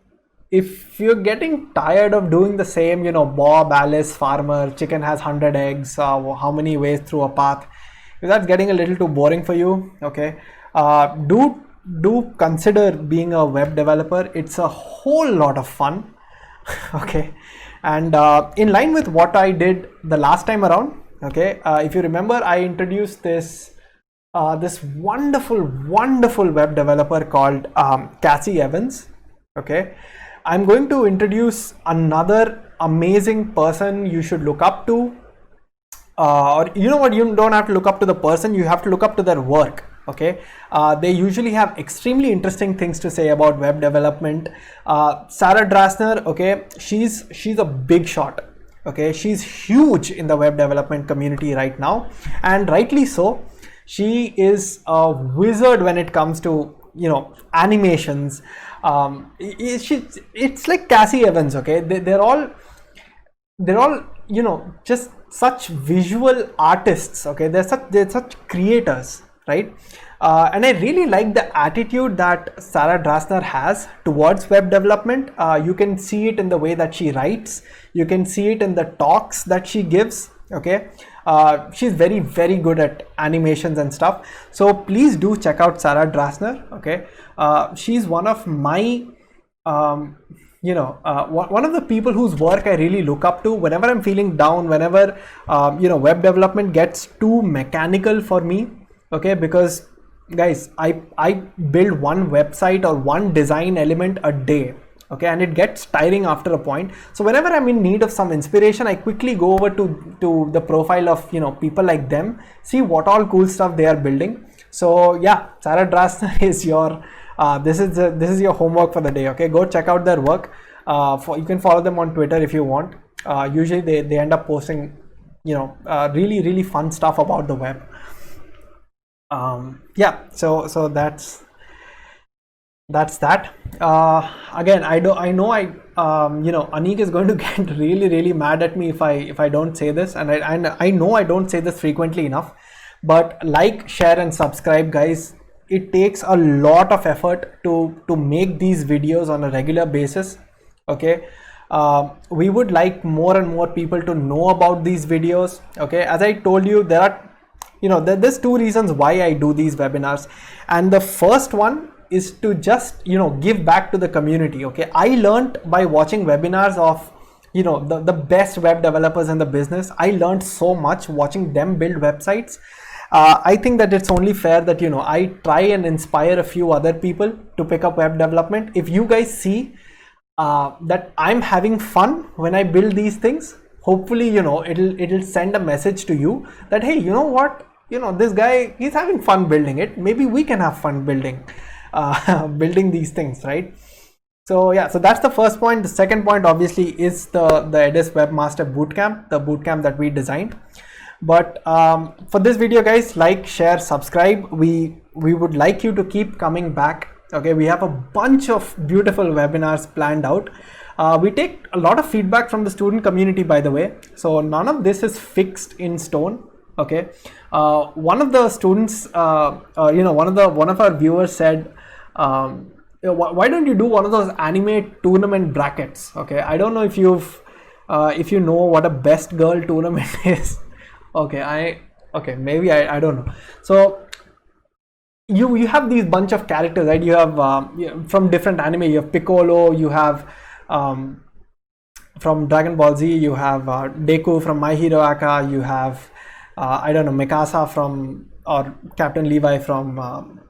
if you're getting tired of doing the same, Bob, Alice, farmer, chicken has 100 eggs, how many ways through a path, if that's getting a little too boring for you, okay, do consider being a web developer. It's a whole lot of fun. Okay, and in line with what I did the last time around, okay, if you remember, I introduced this wonderful web developer called Cassie Evans. Okay, I'm going to introduce another amazing person you should look up to, or you know what, you don't have to look up to the person, you have to look up to their work. Okay, they usually have extremely interesting things to say about web development. Sarah Drasner, okay, she's a big shot. Okay, she's huge in the web development community right now, and rightly so. She is a wizard when it comes to animations. It's like Cassie Evans. Okay, they're all just such visual artists. Okay, they're such creators, right? And I really like the attitude that Sarah Drasner has towards web development. You can see it in the way that she writes. You can see it in the talks that she gives. Okay, she's very good at animations and stuff. So please do check out Sarah Drasner. Okay, she's one of my one of the people whose work I really look up to whenever I'm feeling down, whenever web development gets too mechanical for me. Okay, because guys, I build one website or one design element a day. Okay, and it gets tiring after a point. So whenever I'm in need of some inspiration, I quickly go over to the profile of people like them, see what all cool stuff they are building. So yeah, Sarah Drasner is your this is your homework for the day. Okay, go check out their work. You can follow them on Twitter if you want. Usually they end up posting really fun stuff about the web. Yeah, so that's that. Again, I know Anik is going to get really mad at me if I don't say this, and I know I don't say this frequently enough, but like, share and subscribe, guys. It takes a lot of effort to make these videos on a regular basis. Okay, we would like more and more people to know about these videos. Okay, as I told you, there's two reasons why I do these webinars, and the first one is to just give back to the community. Okay, I learned by watching webinars of the best web developers in the business. I learned so much watching them build websites. I think that it's only fair that I try and inspire a few other people to pick up web development. If you guys see that I'm having fun when I build these things, hopefully it'll send a message to you that, hey, you know what, this guy, he's having fun building it. Maybe we can have fun building these things, right? So yeah, so that's the first point. The second point obviously is the Edis Webmaster Bootcamp, the bootcamp that we designed. But for this video, guys, like, share, subscribe. We would like you to keep coming back. Okay, we have a bunch of beautiful webinars planned out. We take a lot of feedback from the student community, by the way, so none of this is fixed in stone. Okay, one of the students, one of our viewers said, why don't you do one of those anime tournament brackets? Okay, I don't know if you know what a best girl tournament is. Okay, maybe I don't know. So you have these bunch of characters, right? You have from different anime. You have Piccolo, you have from Dragon Ball Z, you have Deku from My Hero Academia, you have I don't know, Mikasa from or Captain Levi from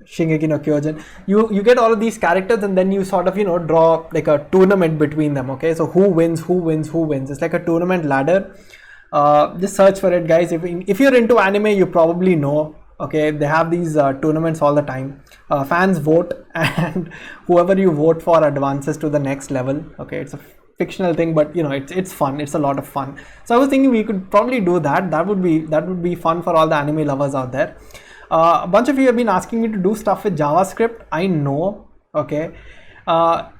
Shingeki no Kyojin. You get all of these characters, and then you sort of draw like a tournament between them. Okay, so who wins? It's like a tournament ladder. Just search for it, guys. If you're into anime, you probably know. Okay, they have these tournaments all the time. Fans vote, and whoever you vote for advances to the next level. Okay, it's a fictional thing, but it's fun. It's a lot of fun. So I was thinking we could probably do that. That would be fun for all the anime lovers out there. A bunch of you have been asking me to do stuff with JavaScript. I know. Okay, so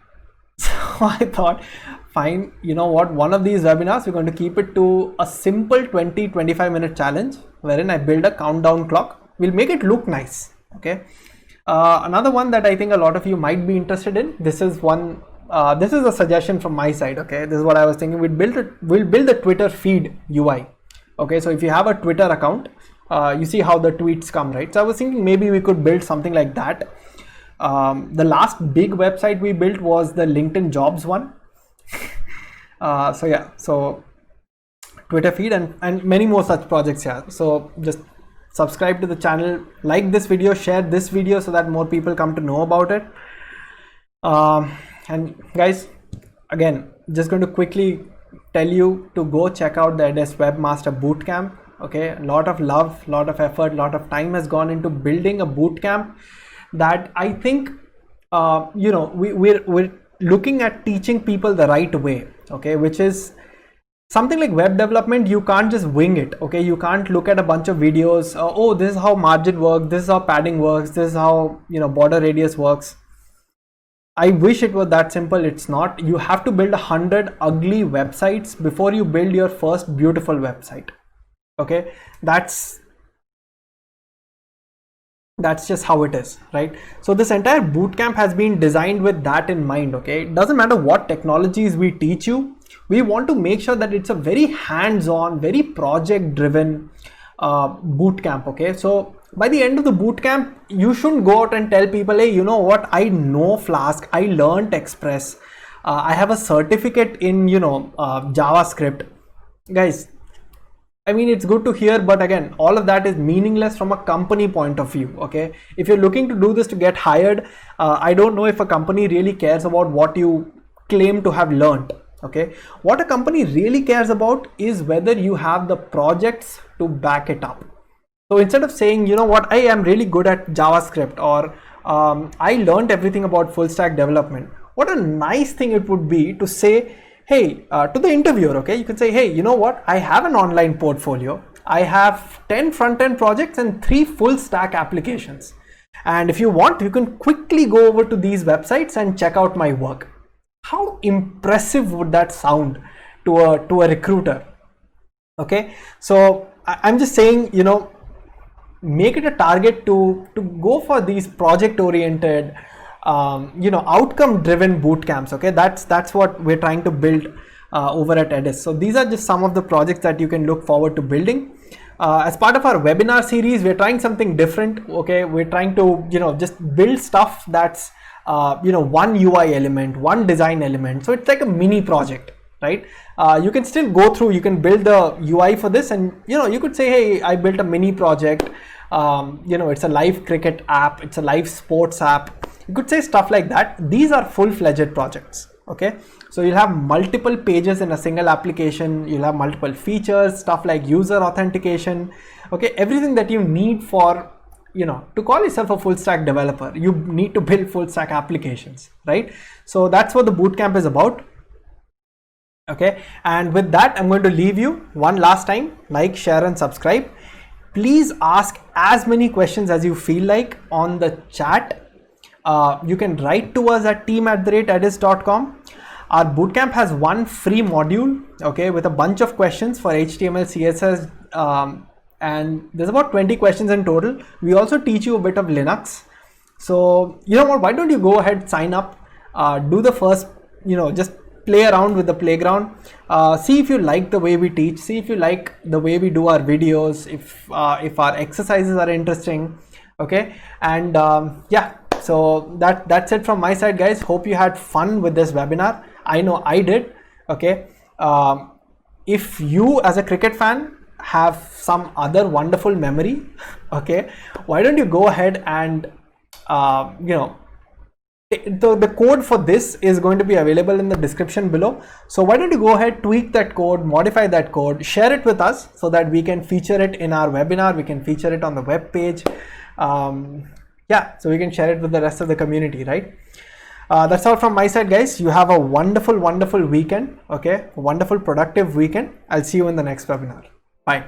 I thought, fine, you know what, one of these webinars we're going to keep it to a simple 20-25 minute challenge wherein I build a countdown clock. We'll make it look nice. Okay, another one that I think a lot of you might be interested in, this is a suggestion from my side. Okay, this is what I was thinking. We'll build the Twitter feed UI. Okay, so if you have a Twitter account, you see how the tweets come, right? So I was thinking maybe we could build something like that. The last big website we built was the LinkedIn Jobs one. So Twitter feed and many more such projects here. So just subscribe to the channel, like this video, share this video so that more people come to know about it. And guys, again, just going to quickly tell you to go check out the Edis Webmaster Bootcamp. Okay, a lot of love, lot of effort, a lot of time has gone into building a bootcamp that I think we're looking at teaching people the right way. Okay, which is something like web development. You can't just wing it. Okay, you can't look at a bunch of videos. Oh, this is how margin works, this is how padding works, this is how border radius works. I wish it was that simple. It's not. You have to build 100 ugly websites before you build your first beautiful website. Okay, that's just how it is, right? So this entire bootcamp has been designed with that in mind. Okay, it doesn't matter what technologies we teach you, we want to make sure that it's a very hands-on, very project-driven bootcamp. Okay, so by the end of the bootcamp, you shouldn't go out and tell people, hey, you know what, I know Flask, I learned Express, I have a certificate in JavaScript. Guys, I mean, it's good to hear, but again, all of that is meaningless from a company point of view. Okay, if you're looking to do this to get hired, I don't know if a company really cares about what you claim to have learned. Okay, what a company really cares about is whether you have the projects to back it up. So instead of saying, you know what, I am really good at JavaScript, or I learned everything about full stack development, what a nice thing it would be to say, hey, to the interviewer. Okay, you can say, hey, you know what, I have an online portfolio, I have 10 front-end projects and 3 full stack applications, and if you want, you can quickly go over to these websites and check out my work. How impressive would that sound to a recruiter? Okay, so I'm just saying, make it a target to go for these project oriented outcome driven boot camps. Okay, that's what we're trying to build over at Edis. So these are just some of the projects that you can look forward to building. As part of our webinar series, we're trying something different. Okay, we're trying to just build stuff that's one UI element, one design element, so it's like a mini project, right? You can still go through, you can build the UI for this, and you could say, hey, I built a mini project, it's a live cricket app, it's a live sports app. You could say stuff like that. These are full-fledged projects. Okay, so you'll have multiple pages in a single application, you'll have multiple features, stuff like user authentication. Okay, everything that you need for to call yourself a full stack developer, you need to build full stack applications, right? So that's what the bootcamp is about. Okay, and with that, I'm going to leave you one last time. Like, share, and subscribe. Please ask as many questions as you feel like on the chat. You can write to us at team@edis.com. Our bootcamp has one free module, okay, with a bunch of questions for HTML, CSS, and there's about 20 questions in total. We also teach you a bit of Linux. So you know what, why don't you go ahead, sign up, do the first, just play around with the playground, see if you like the way we teach, see if you like the way we do our videos, if our exercises are interesting. Okay, and yeah, so that's it from my side, guys. Hope you had fun with this webinar. I know I did. Okay, if you as a cricket fan have some other wonderful memory, okay, why don't you go ahead and the code for this is going to be available in the description below. So why don't you go ahead, tweak that code, modify that code, share it with us so that we can feature it in our webinar, we can feature it on the web page. Yeah, so we can share it with the rest of the community, right? That's all from my side, guys. You have a wonderful weekend, okay? A wonderful productive weekend. I'll see you in the next webinar. Bye.